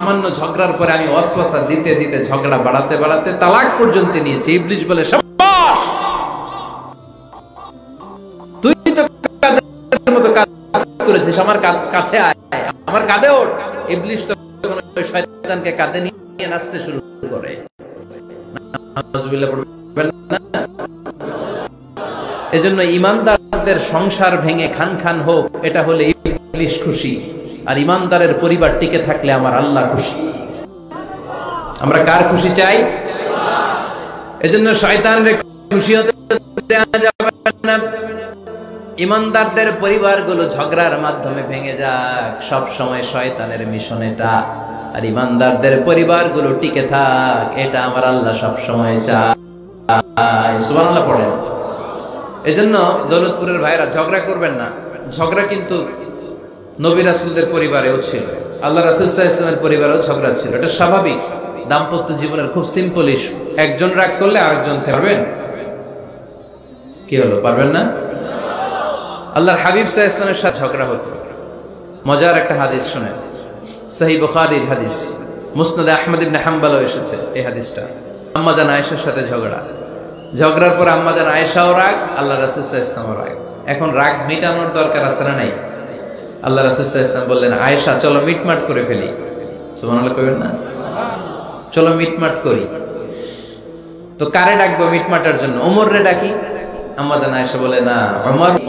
সামান্য ঝগড়ার পরে আমি ওয়াসওয়াসা দিতে দিতে ঝগড়া বাড়াতে বাড়াতে তালাক পর্যন্ত নিয়েছি। ইবলিস বলে, শাবাশ, তুই তো কাজের মতো কাজ করেছিস, আমার কাছে আয়, আমার কাঁধে ওঠ। ইবলিস তো শয়তানকে কাঁধে নিয়ে নাচতে শুরু করে। নাউযুবিল্লাহ পড়বেন না? এজন্য ঈমানদারদের সংসার ভেঙে খান খান হোক, এটা হলে ইবলিস খুশি, আর ঈমানদারের পরিবার টিকে থাকলে আমার আল্লাহ খুশি। আমরা কার খুশি চাই? এজন্য শয়তানকে খুশি হতে দেয়া যাবে না। ঈমানদারদের পরিবারগুলো ঝগড়ার মাধ্যমে ভেঙে যাক, সব সময় শয়তানের মিশন এটা। আর ঈমানদারদের পরিবারগুলো টিকে থাক, এটা আমার আল্লাহ সব সময় চায়। সুবহানাল্লাহ পড়েন। এজন্য দৌলতপুরের ভাইরা ঝগড়া করবেন না। ঝগড়া কিন্তু নবী রাসূলদের পরিবারেও ছিল, আল্লাহ রাসূল সাল্লাল্লাহু আলাইহি ওয়াসাল্লামের পরিবারেও ঝগড়া ছিল। এটা স্বাভাবিক, দাম্পত্য জীবনের খুব সিম্পল ইস্যু। একজন রাগ করলে আরেকজন পারবেন? কি হলো, পারবেন না? আল্লাহর হাবিব সাল্লাল্লাহু আলাইহি ওয়াসাল্লামের সাথে ঝগড়া হতো। মজার একটা হাদিস শুনেন, সহিহ বুখারীর হাদিস, মুসনাদে আহমদ ইবনে হাম্বলও এসেছে এই হাদিসটা। আম্মা জান আয়েশার সাথে ঝগড়ার পর আম্মা জান আয়েশাও রাগ, আল্লাহ রাসূল সাল্লাল্লাহু আলাইহি ওয়াসাল্লামও রাগ। এখন রাগ মেটানোর দরকার আছে না নাই? আল্লাহ রাসূল সাল্লাল্লাহু আলাইহি ওয়াসাল্লাম বললেন, আয়েশা চলো মিটমাট করে ফেলি। সুবহানাল্লাহ কইবেন না? চলো মিটমাট করি। তো কারে ডাকবো মিটমাটার জন্য? ওমর রে ডাকি। আম্মা জান আয়েশা বলে, না,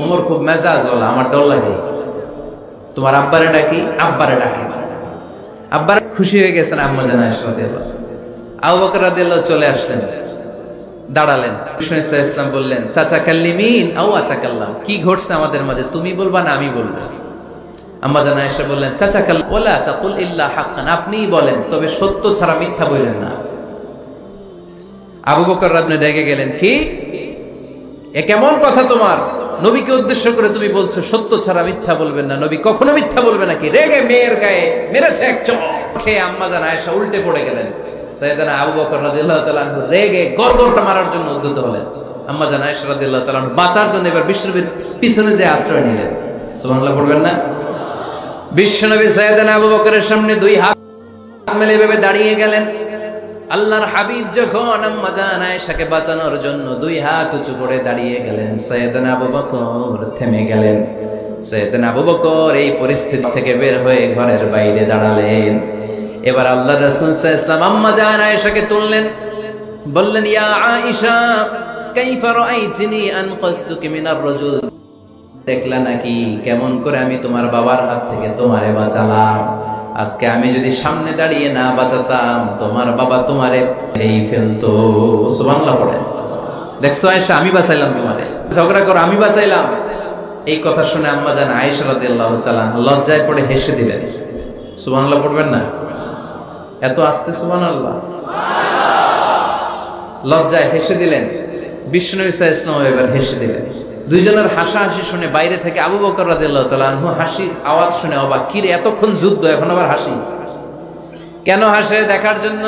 ওমর খুব মেজাজওয়ালা, আমার ডর লাগে। তোমার আব্বারে ডাকি। আব্বারে ডাকি। আব্বার খুশি হয়ে গেছেন আম্মা জান আয়েশা রাদিয়াল্লাহু। আবু বকর রাদিয়াল্লাহু চলে আসলেন, দাঁড়ালেন। রাসূল সাল্লাল্লাহু আলাইহি ওয়াসাল্লাম বললেন, তাতাকাল্লিমিন আও আতাকাল্লাম, কি ঘটছে আমাদের মাঝে, তুমি বলবা না আমি বলবো? আম্মা জান আয়েশা বললেন, তাতাকাল্লাম ওয়ালা তাকুল ইল্লা হাক্কান, আপনিই বলেন, তবে সত্য ছাড়া মিথ্যা বলেন না। আবু বকর রাদিয়াল্লাহু রেগে গেলেন, কি এ কেমন কথা তোমার? নবীকে উদ্দেশ্য করে তুমি বলছো সত্য ছাড়া মিথ্যা বলবেন না, নবী কখনো মিথ্যা বলবে নাকি? রেগে মেয়ের গায়ে মেরেছে এক চড়। আম্মা জান আয়েশা উল্টে পড়ে গেলেন। সাইয়েদনা আবু বকর রাদিয়াল্লাহু তাআলা আনহু রেগে গর্দনটা মারার জন্য উদ্যত হলেন। আম্মা জান আয়েশা রাদিয়াল্লাহু তাআলা আনহু বাঁচার জন্য এবার বিশ্বনবীর পিছনে যে আশ্রয় নিলেন। সুবহানাল্লাহ পড়বেন না? বিশ্বনবী সাইয়েদনা আবু বকরের সামনে দুই হাত মেলে ভেবে দাঁড়িয়ে গেলেন। আল্লাহর হাবিব যখন আম্মা জান আয়েশাকে বাঁচানোর জন্য দুই হাত উঁচু করে দাঁড়িয়ে গেলেন, সাইয়েদনা আবু বকর থেমে গেলেন। সাইয়েদনা আবু বকর এই পরিস্থিতি থেকে বের হয়ে ঘরের বাইরে দাঁড়ালেন। এবার আল্লাহর রাসূল সাল্লাল্লাহু আলাইহি ওয়াসাল্লাম আম্মা জান আয়েশাকে তুললেন, বললেন, ইয়া আয়েশা কাইফা রাআইতিনি আনকাসতুকি মিনার রাজুল, দেখলা নাকি কেমন করে আমি তোমার বাবার হাত থেকে তোমারে বাঁচালাম? আজকে আমি যদি সামনে দাঁড়িয়ে না বাঁচাতাম, তোমার বাবা তোমারে মেরেই ফেলতো। সুবহানাল্লাহ পড়েন। দেখছো আয়েশা, আমি বাঁচাইলাম তোমারে, ঝগড়া করো আমি বাঁচাইলাম। এই কথা শুনে আম্মা জান আয়েশা রাদিয়াল্লাহু তাআলা লজ্জায় পড়ে হেসে দিলেন। সুবহানাল্লাহ পড়বেন না? এত আস্তে সুবহানাল্লাহ, লজ্জায় হেসে দিলেন। বিশ্বনবী সাল্লাল্লাহু আলাইহি ওয়াসাল্লাম এবার হেসে দিলেন। দুইজনের হাসাহাসি শুনে বাইরে থেকে আবু বকর রাদিয়াল্লাহু তাআলা আনহু হাসির আওয়াজ শুনে অবাক, কি রে এতক্ষণ যুদ্ধ, এখন আবার হাসি কেন? হাসে দেখার জন্য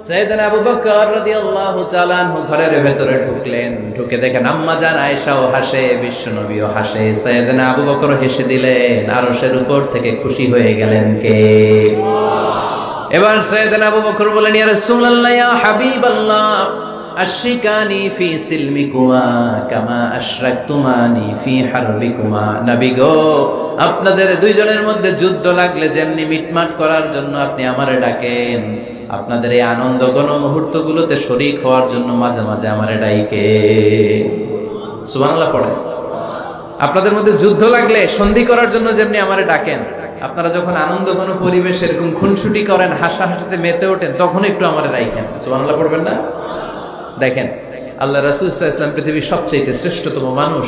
সাইয়েদনা আবু বকর রাদিয়াল্লাহু তাআলা আনহু ঘরের ভেতরে ঢুকলেন। ঢুকে দেখেন আম্মা জান আয়েশাও হাসে, বিশ্বনবীও হাসে, সাইয়েদনা আবু বকর হেসে দিলেন। আরশের উপর থেকে খুশি হয়ে গেলেন কে? এবার সাইয়েদনা আবু বকর বলেন, ইয়া রাসূলুল্লাহ, ইয়া হাবিবাল্লাহ, আশরিকানি ফি সিলমিকুমা কামা আশরাকতুমানি ফি হারবিকুমা। নবী গো, আপনাদের দুইজনের মধ্যে যুদ্ধ লাগলে যেমনি মিটমাট করার জন্য আপনি আমারে ডাকেন, আপনাদের এই আনন্দ ঘন মুহূর্তগুলোতে শরীক হওয়ার জন্য মাঝে মাঝে আমারে ডাইকে। সুবহানাল্লাহ পড়ে। আপনাদের মধ্যে যুদ্ধ লাগলে সন্ধি করার জন্য যেমনি আমারে ডাকেন, আপনারা যখন আনন্দ ঘন পরিবেশ এরকম খুনসুটি করেন, হাসাহাসিতে মেতে ওঠেন, তখন একটু আমারে ডাইকেন। সুবহানাল্লাহ পড়বেন না? দেখেন আল্লাহ রাসূল সাল্লাল্লাহু আলাইহি ওয়াসাল্লাম পৃথিবীর সবচেয়ে শ্রেষ্ঠতম মানুষ,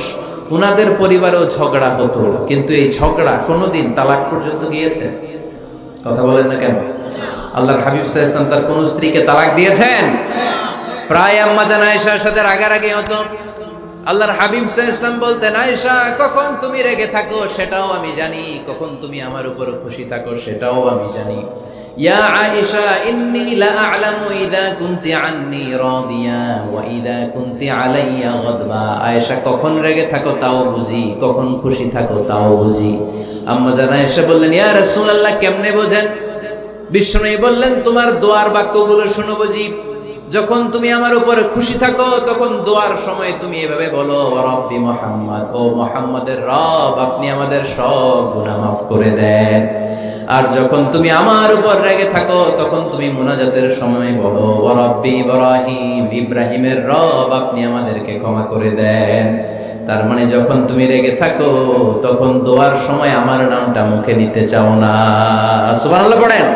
উনাদের পরিবারেও ঝগড়া হতো, কিন্তু এই ঝগড়া কোনোদিন তালাক পর্যন্ত গিয়েছে? কথা বলেন না কেন? আল্লাহর হাবিব সাল্লাল্লাহু আলাইহি ওয়াসাল্লাম তার কোন স্ত্রীকে তালাক দিয়েছেন? প্রায় আম্মা জান আয়েশার সাথে রাগারাগি হতো। আল্লাহর হাবিব সাল্লাল্লাহু আলাইহি ওয়াসাল্লাম বলতেন, আয়েশা কখন তুমি রেগে থাকো সেটাও আমি জানি, কখন তুমি আমার উপর খুশি থাকো সেটাও আমি জানি। ইয়া আয়েশা ইন্নী লা আ'লামু ইযা কুনতি আন্নী রাদিয়া ওয়া ইযা কুনতি আলাইয়া গাদবা। আয়েশা কখন রেগে থাকো তাও বুঝি, কখন খুশি থাকো তাও বুঝি। আম্মা জান আয়েশা বললেন, ইয়া রাসূলুল্লাহ কেমনে বোঝেন? বিষ্ণু বললেন, তোমার দোয়ার বাক্যগুলো শোনো বুঝি। যখন তুমি আমার উপরে খুশি থাকো তখন দোয়ার সময় তুমি এভাবে বলো, রব্বি মুহাম্মদ, ও মুহাম্মাদের রব, আপনি আমাদের সব গুনাহ মাফ করে দেন। আর যখন তুমি আমার উপর রেগে থাকো তখন তুমি মুনাজাতের সময় বলো, রব্বি ইব্রাহিম, ইব্রাহিমের রব, আপনি আমাদেরকে ক্ষমা করে দেন। তার মানে যখন তুমি রেগে থাকো তখন দোয়ার সময় আমার নামটা মুখে নিতে চাও না। সুবহানাল্লাহ পড়েন।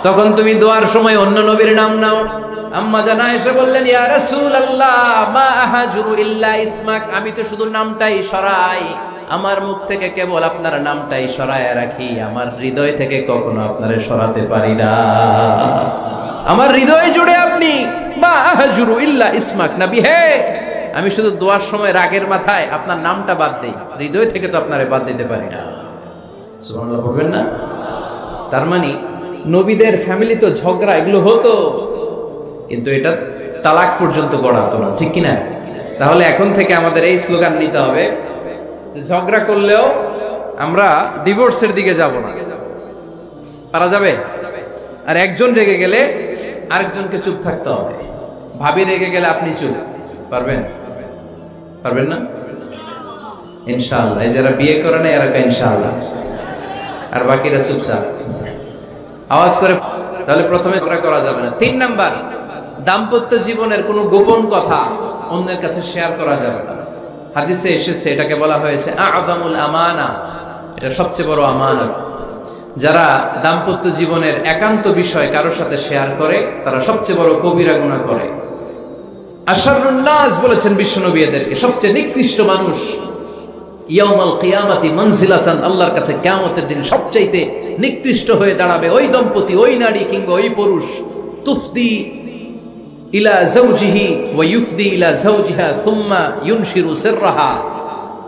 তখন তুমি দোয়ার সময় অন্য নবীর নাম নাও। আম্মা জানা এসে বললেন, ইয়া রাসূলুল্লাহ, মা আহাজুরু ইল্লা ইসমাক, আমি তো শুধু নামটাই সরাই, আমার মুখ থেকে কেবল আপনার নামটাই সরায় রাখি, আমার হৃদয় থেকে কখনো আপনারে সরাতে পারি না। আমার হৃদয় জুড়ে আপনি, মা আহাজুরু ইল্লা ইসমাক, নবী হে, আমি শুধু দোয়ার সময় রাগের মাথায় আপনার নামটা বাদ দেই, হৃদয় থেকে তো আপনারে বাদ দিতে পারি না। সুবহানাল্লাহ বলবেন না? তার মানে নবীদের ফ্যামিলি তো ঝগড়া এগুলো হতো, কিন্তু এটা তালাক পর্যন্ত গড়াতো না, ঠিক কিনা? তাহলে এখন থেকে আমাদের এই স্লোগান নিতে হবে, ঝগড়া করলেও আমরা ডিভোর্সের দিকে যাব না। পারা যাবে? আর একজন রেগে গেলে আরেকজনকে চুপ থাকতে হবে। ভাবি রেগে গেলে আপনি চুপ, পারবেন? পারবেন না? ইনশাআল্লাহ। এই যারা বিয়ে করে না এরা ইনশাআল্লাহ, আর বাকিরা চুপচাপ আওয়াজ করে। তাহলে প্রথমে ঝগড়া করা যাবে না। 3 নাম্বার, দাম্পত্য জীবনের কোনো গোপন কথা অন্যের কাছে শেয়ার করা যাবে না। হাদিসে এসেছে, এটাকে বলা হয়েছে আযমুল আমানা, এটা সবচেয়ে বড় আমানত। যারা দাম্পত্য জীবনের একান্ত বিষয় কারোর সাথে শেয়ার করে তারা সবচেয়ে বড় কবিরা গুনাহ করে। আশরারুন নাস বলেছেন বিশ্বনবী এদেরকে, সবচেয়ে নিকৃষ্ট মানুষ। ইয়াউমাল কিয়ামাতি মানজিলাতান, আল্লাহর কাছে কিয়ামতের দিন সবচাইতে নিকৃষ্ট হয়ে দাঁড়াবে ওই দম্পতি, ওই নারী কিংবা ওই পুরুষ, তুফদি ইলা যাওজিহি ওয়া ইউফদি ইলা যাওজিহা সুম্মা ইউনশিরু সিররাহা,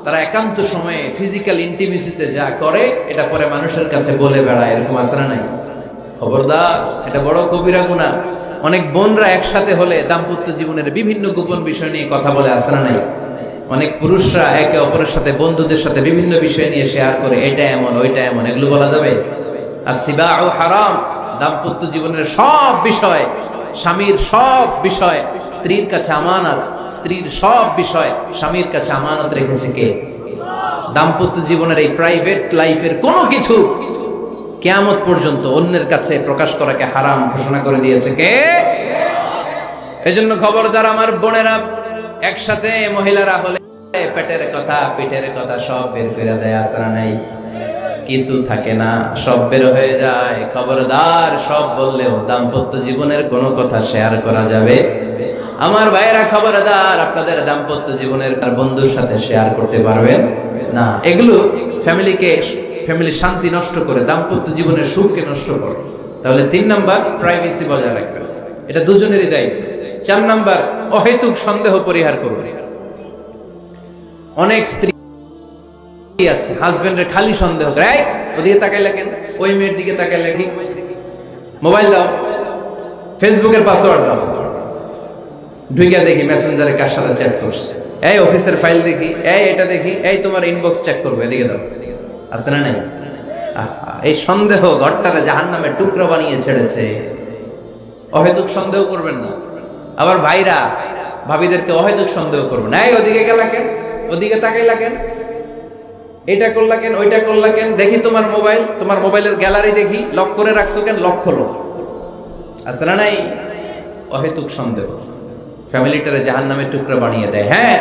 তারা একান্ত সময়ে ফিজিক্যাল ইন্টিমেসিতে যা করে এটা পরে মানুষের কাছে বলে বেড়ায়। এরকম আছে না নাই? খবরদার, এটা বড় কবিরা গুনাহ। অনেক বোনরা একসাথে হলে দাম্পত্য জীবনের বিভিন্ন গোপন বিষয় নিয়ে কথা বলে, আছে না নাই? অনেক পুরুষরা একে অপরের সাথে, বন্ধুদের সাথে বিভিন্ন বিষয় নিয়ে শেয়ার করে, এটা এমন ওইটা এমন, এগুলো বলা যাবে? আসিবাউ হারাম। দাম্পত্য জীবনের সব বিষয়, স্বামীর সব বিষয় স্ত্রীর কাছে আমানত, স্ত্রীর সব বিষয় স্বামীর কাছে আমানত রেখেছে কে? দাম্পত্য জীবনের এই প্রাইভেট লাইফের কোনো কিছু কিয়ামত পর্যন্ত অন্যের কাছে প্রকাশ করাকে হারাম ঘোষণা করে দিয়েছে কে? এজন্য খবরদার আমার বোনেরা, একসাথে মহিলারা হলে পেটের কথা পিঠের কথা সব বের করে দেয়, আসরা নাই, কিছু থাকে না, সব বের হয়ে যায়। খবরদার, সব বললেও দাম্পত্য জীবনের কোনো কথা শেয়ার করা যাবে? আমার ভাইয়েরা খবরদার, আপনাদের দাম্পত্য জীবনের বন্ধুর সাথে শেয়ার করতে পারবেন না। এগুলো ফ্যামিলি শান্তি নষ্ট করে, দাম্পত্য জীবনের সুখকে নষ্ট করে। তাহলে 3 নাম্বার, প্রাইভেসি বজায় রাখবেন, এটা দুজনেরই দায়িত্ব। 4 নাম্বার, অহেতুক সন্দেহ পরিহার করুন। অনেক স্ত্রী আছে হাজবেন্ডের খালি সন্দেহ করে, ওদিকে তাকাইলা কেন, ওই মেয়ের দিকে তাকাইলা কি, মোবাইল দাও, ফেসবুকের পাসওয়ার্ড দাও, ঢুইকা দেখি মেসেঞ্জারে কার সাথে চ্যাট করছে, এই অফিসের ফাইল দেখি, এই এটা দেখি, এই তোমার ইনবক্স চেক করবো, এদিকে দাও, আছে না নাই? এই সন্দেহ ঘরটারে জাহান্নামের টুকরা বানিয়ে ছেড়েছে। অহেতুক সন্দেহ করবেন না। আবার ভাইরা ভাবিদেরকে অহেতুক সন্দেহ করবেন, এই ওদিকে গেলা কেন, ওদিকে তাকাইলা কেন, এটা করলা কেন, ওইটা করলা কেন, দেখি তোমার মোবাইল, তোমার মোবাইলের গ্যালারি দেখি, লক করে রাখছো কেন, লক খোলো, আছে না নাই? অহেতুক সন্দেহ ফ্যামিলিটারে জাহান্নামের টুকরা বানিয়ে দেয়। হ্যাঁ,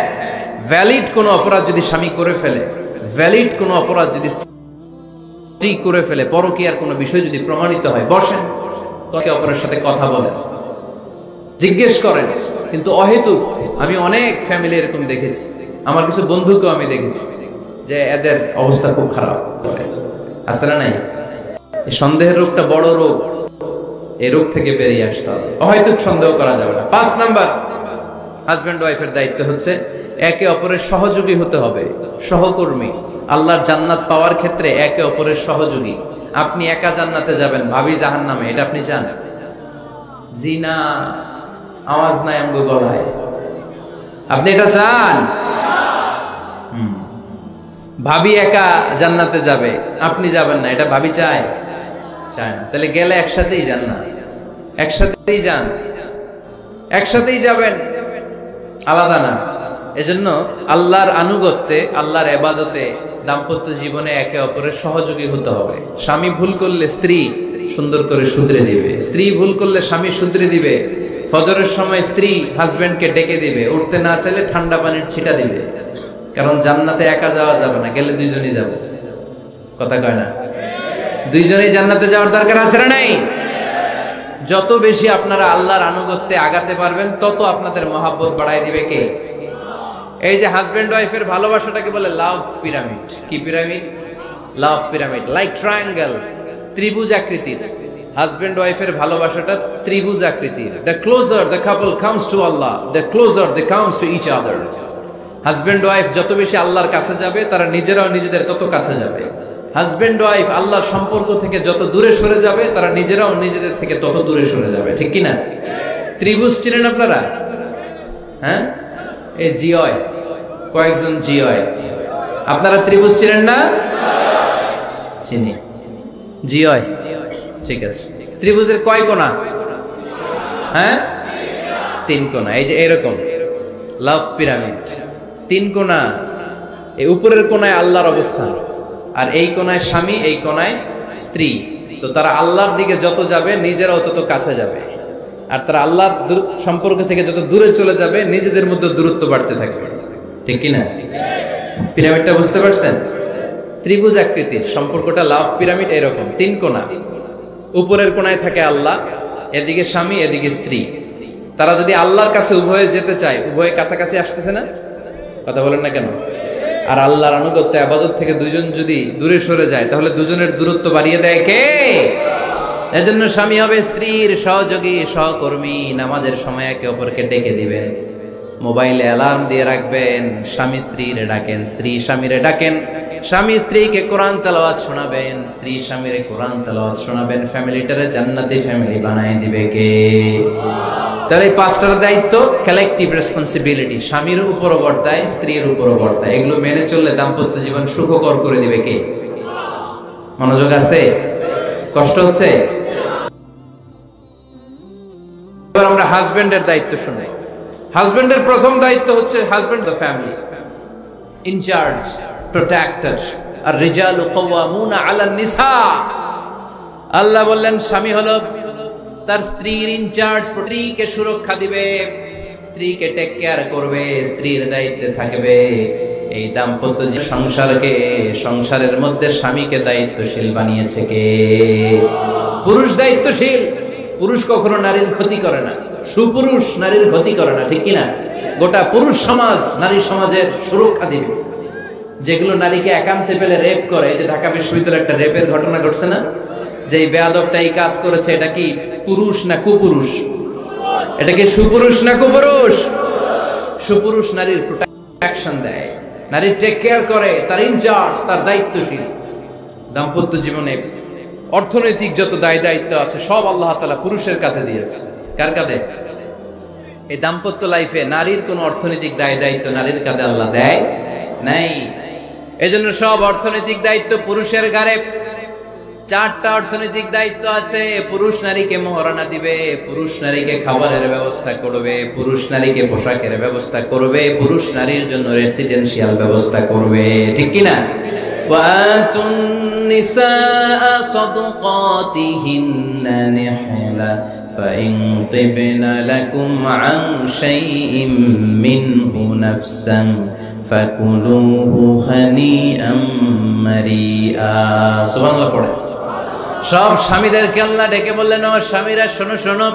ভ্যালিড কোনো অপরাধ যদি স্বামী করে ফেলে, ভ্যালিড কোনো অপরাধ যদি স্ত্রী করে ফেলে, পরকীয়ার কোনো বিষয় যদি প্রমাণিত হয়, বসেন, একে অপরের সাথে কথা বলেন, জিজ্ঞেস করেন। কিন্তু অহেতুক, আমি অনেক ফ্যামিলি এরকম দেখেছি, আমার কিছু বন্ধুকেও আমি দেখেছি যে এদের অবস্থা খুব খারাপ, আছে না নাই? এই সন্দেহের রোগটা বড় রোগ, এই রোগ থেকে বেরিয়ে আসতে হবে, অহেতুক সন্দেহ করা যাবে না। 5 নাম্বার, হাজব্যান্ড ওয়াইফের দায়িত্ব হচ্ছে একে অপরের সহযোগী হতে হবে, সহকর্মী। আল্লাহর জান্নাত পাওয়ার ক্ষেত্রে একে অপরের সহযোগী। আপনি একা জান্নাতে যাবেন, ভাবি জাহান্নামে, এটা আপনি চান? জি না, আওয়াজ নাই আমগো গলায়, আপনি এটা চান? ভাবি একা জান্নাতে যাবে, আপনি যাবেন না, এটা ভাবি চায়? চায় না। তাহলে গেলে একসাথেই যান না, একসাথেই যান, একসাথেই যাবেন, আলাদা না। এজন্য আল্লাহর আনুগত্যে, আল্লাহর ইবাদতে, দাম্পত্য জীবনে একে অপরের সহযোগী হতে হবে। স্বামী ভুল করলে স্ত্রী সুন্দর করে শুধরে দিবে, স্ত্রী ভুল করলে স্বামী শুধরে দিবে। ফজরের সময় স্ত্রী হাজবেন্ডকে ডেকে দিবে, উঠতে না চাইলে ঠান্ডা পানির ছিটা দিবে। কারণ জান্নাতে একা যাওয়া যাবে না, গেলে দুইজনই যাবে। কথা কয় না? দুইজনেই জান্নাতে যাওয়ার দরকার আছে না নাই? যত বেশি আপনারা আল্লাহর আনুগত্যে আগাতে পারবেন, তত আপনাদের মহাব্বত বাড়ায় দিবে কে? এই যে হাজবেন্ড ওয়াইফের ভালোবাসাটাকে বলে লাভ পিরামিড। কি pyramid? Love pyramid, like triangle, ত্রিভুজ আকৃতির। হাজবেন্ড ওয়াইফের ভালোবাসাটা ত্রিভুজ আকৃতির। The closer the couple comes to Allah, the closer they comes to each other. Husband wife যত বেশি আল্লাহর কাছে যাবে, তারা নিজেরাও নিজেদের তত কাছে যাবে। হাজবেন্ড ওয়াইফ আল্লাহর সম্পর্ক থেকে যত দূরে সরে যাবে, তারা নিজেরাও নিজেদের থেকে তত দূরে সরে যাবে। ঠিক কিনা? ত্রিভুজ চিনেন আপনারা? হ্যাঁ, এই জিওয় কয়েকজন জিওয়, আপনারা ত্রিভুজ চিনেন না? চিনি, জিওয়, ঠিক আছে। ত্রিভুজের কয় কোণা? হ্যাঁ, 3 কোণা। এই যে এরকম লাভ পিরামিড, 3 কোণা। এই উপরের কোণায় আল্লাহর অবস্থান, আর এই কোণায় স্বামী, এই কোণায় স্ত্রী। তো তারা আল্লাহর দিকে যত যাবে, নিজেরাও তত কাছে যাবে। আর তারা আল্লাহর সম্পর্ক থেকে যত দূরে চলে যাবে, নিজেদের মধ্যে দূরত্ব বাড়তে থাকবে। ঠিক কিনা? পিরামিডটা বুঝতে পারছেন? ত্রিভুজ আকৃতির সম্পর্কটা লাভ পিরামিড এরকম, 3 কোণা। উপরের কোণায় থাকে আল্লাহ, এদিকে স্বামী, এদিকে স্ত্রী। তারা যদি আল্লাহর কাছে উভয়ে যেতে চায়, উভয়ে কাছাকাছি আসতেছে না? কথা বলেন না কেন? আর আল্লাহর আনুগত্য ইবাদত থেকে দুইজন যদি দূরে সরে যায়, তাহলে দুজনের দূরত্ব বাড়িয়ে দেয় কে? এজন্য স্বামী হবে স্ত্রীর সহযোগী, সহকর্মী। নামাজের সময় একে অপরকে ডেকে দিবেন, মোবাইলে অ্যালার্ম দিয়ে রাখবেন। স্বামী স্ত্রীরে ডাকেন, স্ত্রী স্বামীরে ডাকেন। স্বামী স্ত্রীকে কোরআন তেলাওয়াত শোনাবেন, স্ত্রী স্বামীরে কোরআন তেলাওয়াত শোনাবেন। ফ্যামিলিটারে জান্নাতি ফ্যামিলি বানায় দিবে কে? তাহলে এই 5টার দায়িত্ব কালেকটিভ রেসপন্সিবিলিটি, স্বামীর উপরও বর্তায়, স্ত্রীর উপরও বর্তায়। এগুলো মেনে চললে দাম্পত্য জীবন সুখকর করে দিবে কে? মনোযোগ আছে? কষ্ট হচ্ছে? এবার আমরা হাজবেন্ডের দায়িত্ব শুনি। হাজবেন্ডের প্রথম দায়িত্ব হচ্ছে husband the family, in charge, protector. আর রিজালু কাওয়ামুনা আলান নিসা। আল্লাহ বললেন স্বামী হলো তার স্ত্রীর ইনচার্জ, স্ত্রীকে সুরক্ষা দিবে, স্ত্রীকে টেক কেয়ার করবে, স্ত্রীর দায়িত্বে থাকবে। এই দাম্পত্য সংসারকে, সংসারের মধ্যে স্বামীকে দায়িত্বশীল বানিয়েছে কে? পুরুষ দায়িত্বশীল। পুরুষ কখনো নারীর ক্ষতি করে না, সুপুরুষ নারীর ক্ষতি করে না। ঠিক কিনা? গোটা পুরুষ সমাজ নারী সমাজের সুরক্ষা দিবে। যেগুলো নারীকে একান্তে পেলে রেপ করে, যে ঢাকা বিশ্ববিদ্যালয়ে একটা রেপের ঘটনা ঘটছে না, যে এই বেয়াদবটা এই কাজ করেছে, এটা কি পুরুষ না কুপুরুষ? এটা কি সুপুরুষ না কুপুরুষ? সুপুরুষ নারীর প্রোটেকশন দেয়, নারীর টেক কেয়ার করে, তার ইনচার্জ, তার দায়িত্বশীল। দাম্পত্য জীবনে অর্থনৈতিক যত দায় দায়িত্ব আছে, সব আল্লাহ তাআলা পুরুষের কাঁধে দিয়েছে। কার কাঁধে? এই দাম্পত্য লাইফে নারীর কোন অর্থনৈতিক দায় দায়িত্ব নারীর কাঁধে আল্লাহ দেয় নাই। এজন্য সব অর্থনৈতিক দায়িত্ব পুরুষের ঘাড়ে। 4টা অর্থনৈতিক দায়িত্ব আছে। পুরুষ নারীকে মহারণা দিবে, পুরুষ নারীকে খাবারের ব্যবস্থা করবে, পুরুষ নারীকে পোশাকের ব্যবস্থা করবে, পুরুষ নারীর জন্য রেসিডেন্সিয়াল ব্যবস্থা করবে। ঠিক কিনা? ওয়াতুন নিসা সাদকাতিহিন্না নিহলা ফাইন তিবনা লাকুম আন শাইইম মিনহু নাফসান ফাকুলুহু হানিআম মারিআ। সুবহানাল্লাহ পড়ে। সব স্বামীদেরকে আল্লাহ ডেকে বললেন, ও স্বামীরা শোনো শোনো,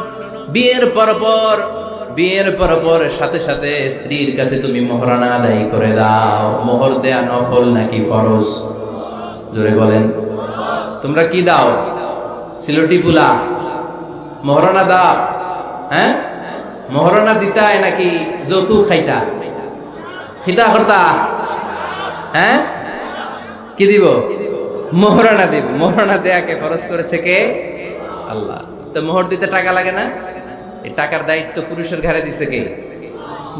বিয়ের পর সাথে সাথে স্ত্রীর কাছে তুমি মোহরানা আদায় করে দাও। মোহর দেয়া নফল নাকি ফরজ? জোরে বলেন। তোমরা কি দাও? সিলটি পুলা মোহরানা দাও? হ্যাঁ, মোহরানা দিতায় নাকি যৌতুক খাইতা? খিতা করতা? হ্যাঁ, কি দিব? মোহরানা দিব। মোহরানা দেয়াকে ফরজ করেছে কে? আল্লাহ। তো মোহর দিতে টাকা লাগে না? এই টাকার দায়িত্ব পুরুষের ঘাড়ে দিছে কে?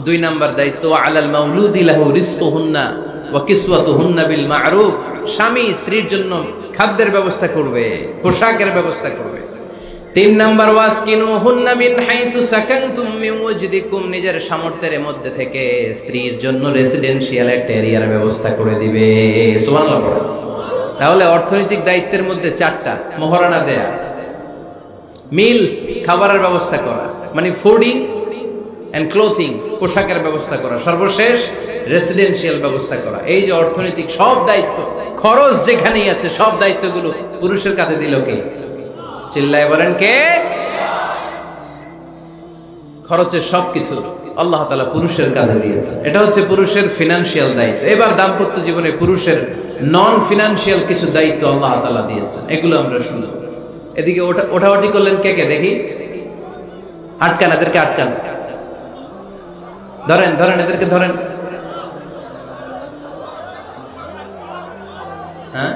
2 নাম্বার দায়িত্ব, আলাল মাউলুদি লাহু রিজকুহুন্না ওয়া কিসওয়াতুহুন্না বিল মা'রুফ। স্বামী স্ত্রীর জন্য খাদ্যের ব্যবস্থা করবে, পোশাকের ব্যবস্থা করবে। 3 নাম্বার ওয়াসকিনুহুন্না মিন হাইসু সাকানতুম মিন ওয়াজদিকুম, নিজের সামর্থ্যের মধ্যে থেকে স্ত্রীর জন্য রেসিডেন্সিয়াল একটা এরিয়ার ব্যবস্থা করে দিবে। সুবহানাল্লাহ। তাহলে অর্থনৈতিক দায়িত্বের মধ্যে 4টা: মোহরানা দেয়া, মিলস খাবারের ব্যবস্থা করা, মানে ফুডিং এন্ড ক্লোথিং, পোশাকের ব্যবস্থা করা, সর্বশেষ রেসিডেন্সিয়াল ব্যবস্থা করা। এই যে অর্থনৈতিক সব দায়িত্ব, খরচ যেখানেই আছে সব দায়িত্বগুলো পুরুষের কাঁধে দিল কে? চিল্লায় বলেন কে? খরচের সবকিছু আল্লাহ তাআলা পুরুষের কাঁধে দিয়েছে। এটা হচ্ছে পুরুষের ফিনান্সিয়াল দায়িত্ব। এবার দাম্পত্য জীবনে পুরুষের নন ফিনান্সিয়াল কিছু দায়িত্ব আল্লাহ তাআলা দিয়েছেন, এগুলো আমরা শুনব। এদিকে ওঠাওয়াটি করলেন কে কে দেখি? আটকান, এদেরকে আটকান, ধরেন ধরেন, এদেরকে ধরেন। হ্যাঁ,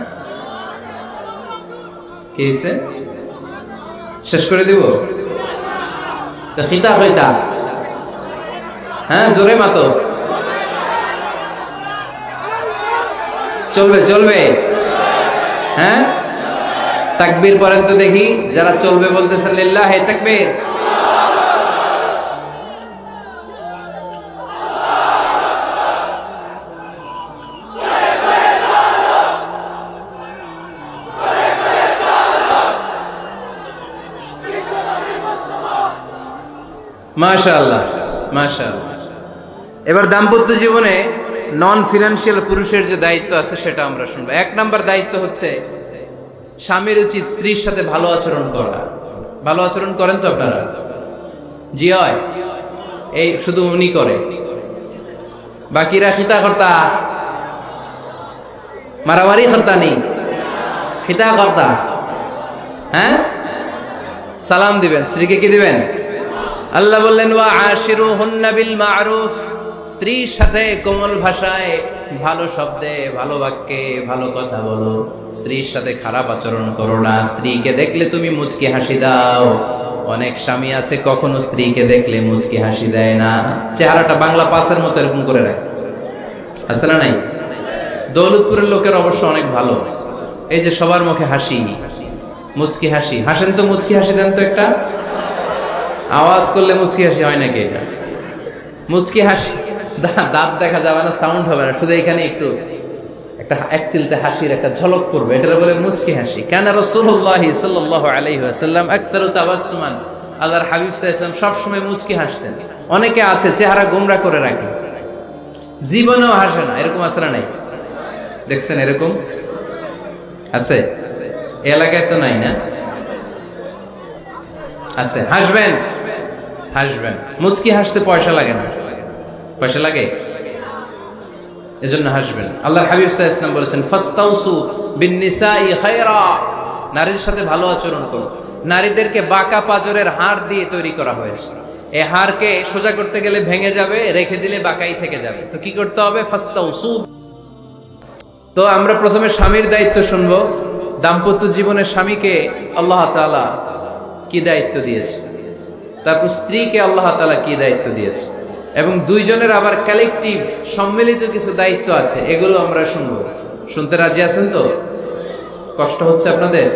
কি হয়েছে? শেষ করে দিব তো খিতা হইতা? হ্যাঁ, জোরে মাতো, চলবে চলবে। হ্যাঁ, তাকবীর পড়েন তো দেখি, যারা চলবে বলতেছেন লিল্লাহি তাকবীর। মাশাআল্লাহ মাশাআল্লাহ। এবার দাম্পত্য জীবনে নন ফিনান্সিয়াল পুরুষের যে দায়িত্ব আছে সেটা আমরা শুনবো। 1 নাম্বার দায়িত্ব হচ্ছে স্বামীর উচিত স্ত্রীর সাথে ভালো আচরণ করা। ভালো আচরণ করেন তো আপনারা? জি হয়, এই শুধু উনি করে, বাকিরা খিতা কর্তা, মারামারি কর্তা নেই, খিতা কর্তা। হ্যাঁ, সালাম দিবেন, স্ত্রীকে কি দিবেন? আল্লাহ বললেন ওয়া আশিরুহুন্না বিল মা'রুফ, স্ত্রীর সাথে কোমল ভাষায়, ভালো শব্দে, ভালো বাক্যে ভালো কথা বলো। স্ত্রীর সাথে খারাপ আচরণ করো না। স্ত্রীকে দেখলে তুমি মুচকি হাসি দাও। অনেক স্বামী আছে কখনো স্ত্রীকে দেখলে মুচকি হাসি দেয় না, চেহারাটা বাংলা পাসের মতো এরকম করে রাখে, আছে না নাই? দৌলতপুরের লোকের অবশ্য অনেক ভালো, এই যে সবার মুখে হাসি, মুচকি হাসি। হাসেন তো, মুচকি হাসি দেন তো একটা। আওয়াজ করলে মুচকি হাসি হয় নাকি? এটা মুচকি হাসি, দাঁত দেখা যাবে না, সাউন্ড হবে না, শুধু এখানে একটু একটা এক চিলতে হাসির একটা ঝলক পড়বে, এটা বলে মুচকি হাসি। কানা রাসূলুল্লাহ সাল্লাল্লাহু আলাইহি ওয়াসাল্লাম আকসারু তাবাসসুমান, আল্লাহর হাবিব সাল্লাল্লাহু আলাইহি ওয়াসাল্লাম সব সময় মুচকি হাসতেন। অনেকে আছে চেহারা গোমরা করে রাখে, জীবনেও হাসে না, এরকম আছে না নাই? দেখছেন এরকম আছে? এই এলাকায় তো নাই না? আছে। হাসবেন হাসবেন, মুচকি হাসতে পয়সা লাগে না, পয়সা লাগে, এজন্য হাসবেন। আল্লাহর হাবিব সাল্লাল্লাহু আলাইহি ওয়াসাল্লাম বলেছেন ফাস্তাউসু বিন-নিসাই খায়রা, নারীর সাথে ভালো আচরণ করো। নারীদেরকে বাঁকা পাজরের হাড় দিয়ে তৈরি করা হয়েছে। এই হাড়কে সোজা করতে গেলে ভেঙে যাবে, রেখে দিলে বাঁকাই থেকে যাবে। তো কি করতে হবে? ফাস্তাউসু। তো আমরা প্রথমে স্বামীর দায়িত্ব শুনবো। দাম্পত্য জীবনে স্বামীকে আল্লাহ তাআলা কি দায়িত্ব দিয়েছে, তারপর স্ত্রীকে আল্লাহ তাআলা কি দায়িত্ব দিয়েছে, এবং দুইজনের আবার কালেকটিভ সম্মিলিত কিছু দায়িত্ব আছে, এগুলো আমরা শুনবো। শুনতে রাজি আছেন তো? কষ্ট হচ্ছে আপনাদের?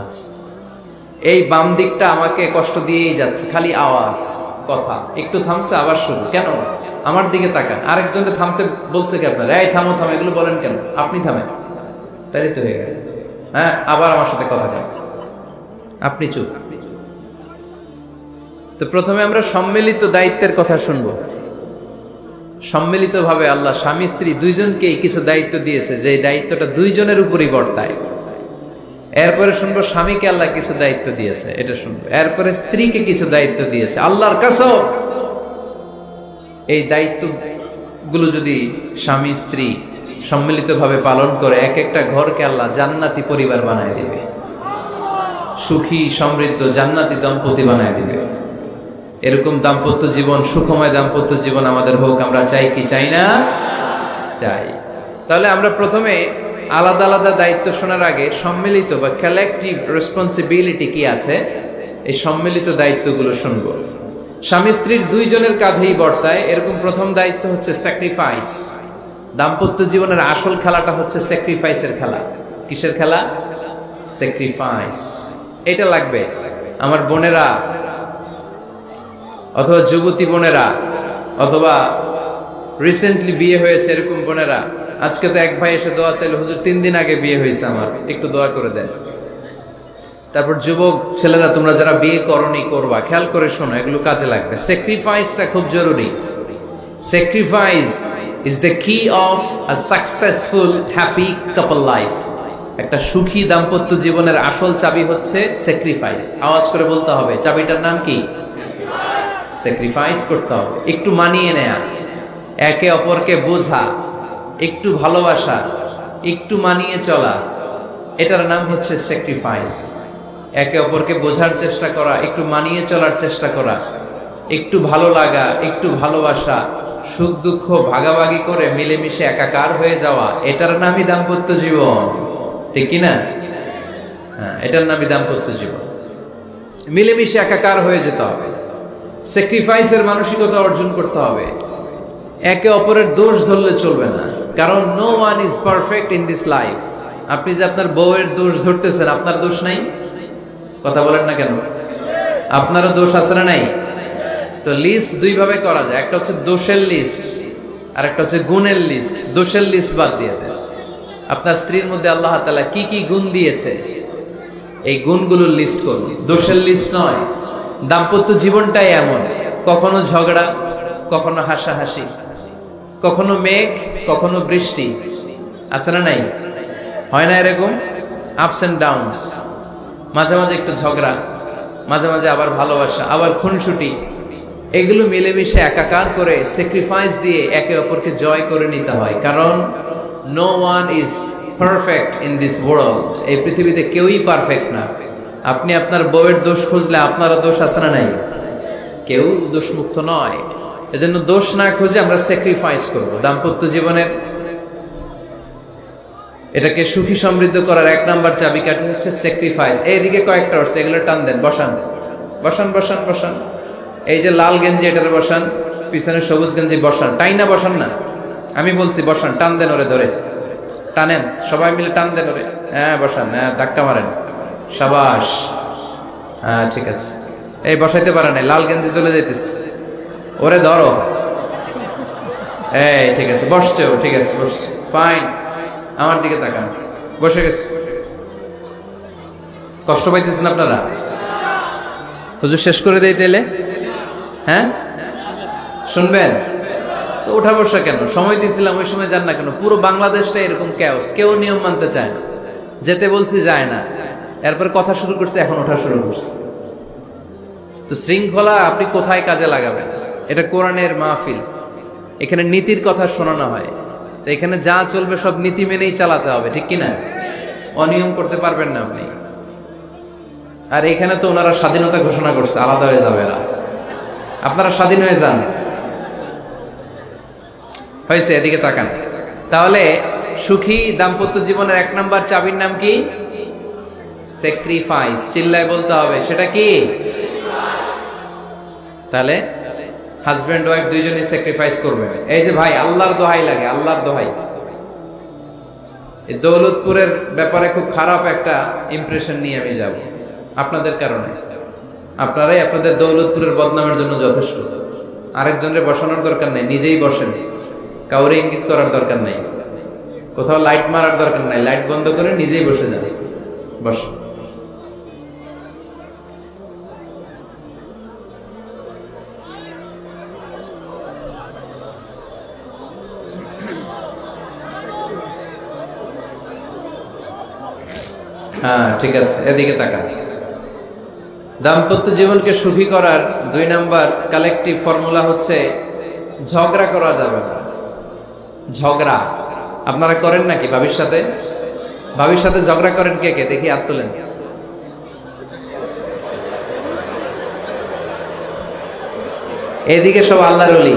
আচ্ছা, এই বাম দিকটা আমাকে কষ্ট দিয়েই যাচ্ছে, খালি আওয়াজ, কথা। একটু থামছে আবার শুরু, কেন? আমার দিকে তাকান। আরেকজনকে থামতে বলছে কি আপনারা? এই থামো থামো, এগুলো বলেন কেন? আপনি থামেন, তাই তো হয়ে গেল। হ্যাঁ, আবার আমার সাথে কথা বলেন, আপনি চুপ। তো প্রথমে আমরা সম্মিলিত দায়িত্বের কথা শুনবো। সম্মিলিতভাবে আল্লাহ স্বামী স্ত্রী দুইজনকেই কিছু দায়িত্ব দিয়েছে, যে দায়িত্বটা দুইজনের উপরই বর্তায়। এরপরে শুনবো স্বামীকে আল্লাহ কিছু দায়িত্ব দিয়েছে, এটা শুনবো। এরপরে স্ত্রীকে কিছু দায়িত্ব দিয়েছে। আল্লাহর কসম, এই দায়িত্বগুলো যদি স্বামী স্ত্রী সম্মিলিতভাবে পালন করে, এক একটা ঘরকে আল্লাহ জান্নাতি পরিবার বানায় দিবে, সুখী সমৃদ্ধ জান্নাতি দম্পতি বানায় দিবে। এরকম দাম্পত্য জীবন, সুখময় দাম্পত্য জীবন আমাদের হোক। আমরা চাই কি চাই না? চাই। তাহলে আমরা প্রথমে আলাদা আলাদা দায়িত্ব শোনার আগে সম্মিলিত বা কালেকটিভ রেসপন্সিবিলিটি কি আছে, এই সম্মিলিত দায়িত্বগুলো শুনবো। স্বামী স্ত্রীর দুইজনের কাঁধেই বর্তায়। এরকম প্রথম দায়িত্ব হচ্ছে স্যাক্রিফাইস, দাম্পত্য জীবনের আসল খেলাটা হচ্ছে স্যাক্রিফাইসের খেলা। কিসের খেলা? স্যাক্রিফাইস। এটা লাগবে আমার বোনেরা, অথবা যুবতী বোনেরা, অথবা রিসেন্টলি বিয়ে হয়েছে এরকম বোনেরা। আজকে তো এক ভাই এসে দোয়া চাইল, হুজুর 3 দিন আগে বিয়ে হয়েছে আমার, একটু দোয়া করে দেন। তারপর যুবক ছেলেরা, তোমরা যারা বিয়ে করনি করবা, খেয়াল করে শোনো, এগুলো কাজে লাগবে। স্যাক্রিফাইসটা খুব জরুরি। স্যাক্রিফাইস ইজ দ্য কি of a successful happy couple life. একটা সুখী দাম্পত্য জীবনের আসল চাবি হচ্ছে স্যাক্রিফাইস। আওয়াজ করে বলতে হবে, চাবিটার নাম কি? স্যাক্রিফাইস করতে হবে, একটু মানিয়ে নেয়া, একে অপরকে বোঝা, একটু ভালোবাসা, একটু মানিয়ে চলা, এটার নাম হচ্ছে স্যাক্রিফাইস। একে অপরকে বোঝার চেষ্টা করা, একটু মানিয়ে চলার চেষ্টা করা, একটু ভালো লাগা, একটু ভালোবাসা, সুখ দুঃখ ভাগাভাগি করে মিলেমিশে একাকার হয়ে যাওয়া, এটার নামই দাম্পত্য জীবন। ঠিক কিনা? হ্যাঁ, এটার নামই দাম্পত্য জীবন। মিলেমিশে একাকার হয়ে যেতে হবে, স্যাক্রিফাইসের মানসিকতা অর্জন করতে হবে। একে অপরের দোষ ধরলে চলবে না, কারণ no one is perfect in this life. আপনি যে আপনার বউয়ের দোষ ধরতেছেন, আপনার দোষ নাই? কথা বলেন না কেন? আপনারও দোষ আছে না নাই? তো লিস্ট 2 ভাবে করা যায়, একটা হচ্ছে দোষের লিস্ট, আর একটা হচ্ছে গুণের লিস্ট। দোষের লিস্ট বাদ দিয়ে দেন। আপনার স্ত্রীর মধ্যে আল্লাহ তাআলা কি কি গুণ দিয়েছে, এই গুণগুলোর লিস্ট করুন, দোষের লিস্ট নয়। দাম্পত্য জীবনটাই এমন, কখনো ঝগড়া, কখনো হাসাহাসি, কখনো মেঘ, কখনো বৃষ্টি, আছে না নাই? হয় না এরকম? আপস এন্ড ডাউনস, মাঝে মাঝে একটু ঝগড়া, মাঝে মাঝে আবার ভালোবাসা, আবার খুনসুটি, এগুলো মিলেমিশে একাকার করে স্যাক্রিফাইস দিয়ে একে অপরকে জয় করে নিতে হয়। কারণ no one is perfect in this world. এই পৃথিবীতে কেউই পারফেক্ট না। আপনি আপনার বউয়ের দোষ খুঁজলে আপনারও দোষ আছে না নাই? কেউ দোষমুক্ত নয়। এজন্য দোষ না খুঁজে আমরা স্যাক্রিফাইস করব। দাম্পত্য জীবনের এটাকে সুখী সমৃদ্ধ করার 1 নাম্বার চাবিকাঠি হচ্ছে স্যাক্রিফাইস। এইদিকে কয়েকটা আছে, এগুলো টান দেন, বসান বসান বসান বসান। এই যে লাল গেঞ্জি, এটারে বসান, পিছনে সবুজ গেঞ্জি বসান, টাইনা বসান না, আমি বলছি বসান, টান দেন ওরে ধরে, টানেন সবাই মিলে, টান দেন ওরে, হ্যাঁ বসান, হ্যাঁ ধাক্কা মারেন, সাবাস, হ্যাঁ ঠিক আছে। এই বসাইতে পারে না, লাল গেঞ্জি চলে যাইতেছে, ওরে ধরো, এই ঠিক আছে, বসছে ও, ঠিক আছে বসছে, ফাইন, আমার দিকে তাকান, বসে গেছে। কষ্ট পাইতেছেন আপনারা? হুজুর শেষ করে দেই তাইলে? হ্যাঁ শুনবেন তো? উঠা বসা কেন? সময় দিয়েছিলাম, ওই সময় যান না কেন? পুরো বাংলাদেশটা এরকম ক্যাওস, কেউ নিয়ম মানতে চায় না, যেতে বলছি যায় না, এরপর কথা শুরু করছে, এখন ওঠা শুরু করছে। তো শৃঙ্খলা আপনি কোথায় কাজে লাগাবেন? এটা কোরআনের মাহফিল, এখানে নীতির কথা শোনানো হয়, তো এখানে যা চলবে সব নীতি মেনেই চালাতে হবে, ঠিক কিনা? অনিয়ম করতে পারবেন না আপনি। আর এখানে তো ওনারা স্বাধীনতা ঘোষণা করছে, আলাদা হয়ে যাবে না, আপনারা স্বাধীন হয়ে যান, হয়েছে? এদিকে তাকান। তাহলে সুখী দাম্পত্য জীবনের 1 নাম্বার চাবির নাম কি? স্যাক্রিফাইস। চিল্লায় বলতে হবে, সেটা কি? তাহলে হাজবেন্ড ওয়াইফ দুইজনই স্যাক্রিফাইস করবে। এই যে ভাই, আল্লাহর দোহাই লাগে, আল্লাহর দোহাই, এই দৌলতপুরের ব্যাপারে খুব খারাপ একটা ইমপ্রেশন নিয়ে আমি যাব আপনাদের কারণে। আপনারাই আপনাদের দৌলতপুরের বদনামের জন্য যথেষ্ট। আরেকজনের বসানোর দরকার নেই, নিজেই বসেন, কাউরে ইঙ্গিত করার দরকার নেই, কোথাও লাইট মারার দরকার নাই, লাইট বন্ধ করে নিজেই বসে যান, বসে। হ্যাঁ ঠিক আছে, এদিকে তাকা। দাম্পত্য জীবনকে সুখী করার 2 নাম্বার কালেকটিভ ফর্মুলা হচ্ছে ঝগড়া করা যাবে না। ঝগড়া আপনারা করেন নাকি ভাবির সাথে? ভাবির সাথে ঝগড়া করেন কে কে? দেখি হাত তোলেন। এইদিকে সব আল্লাহর ওলি,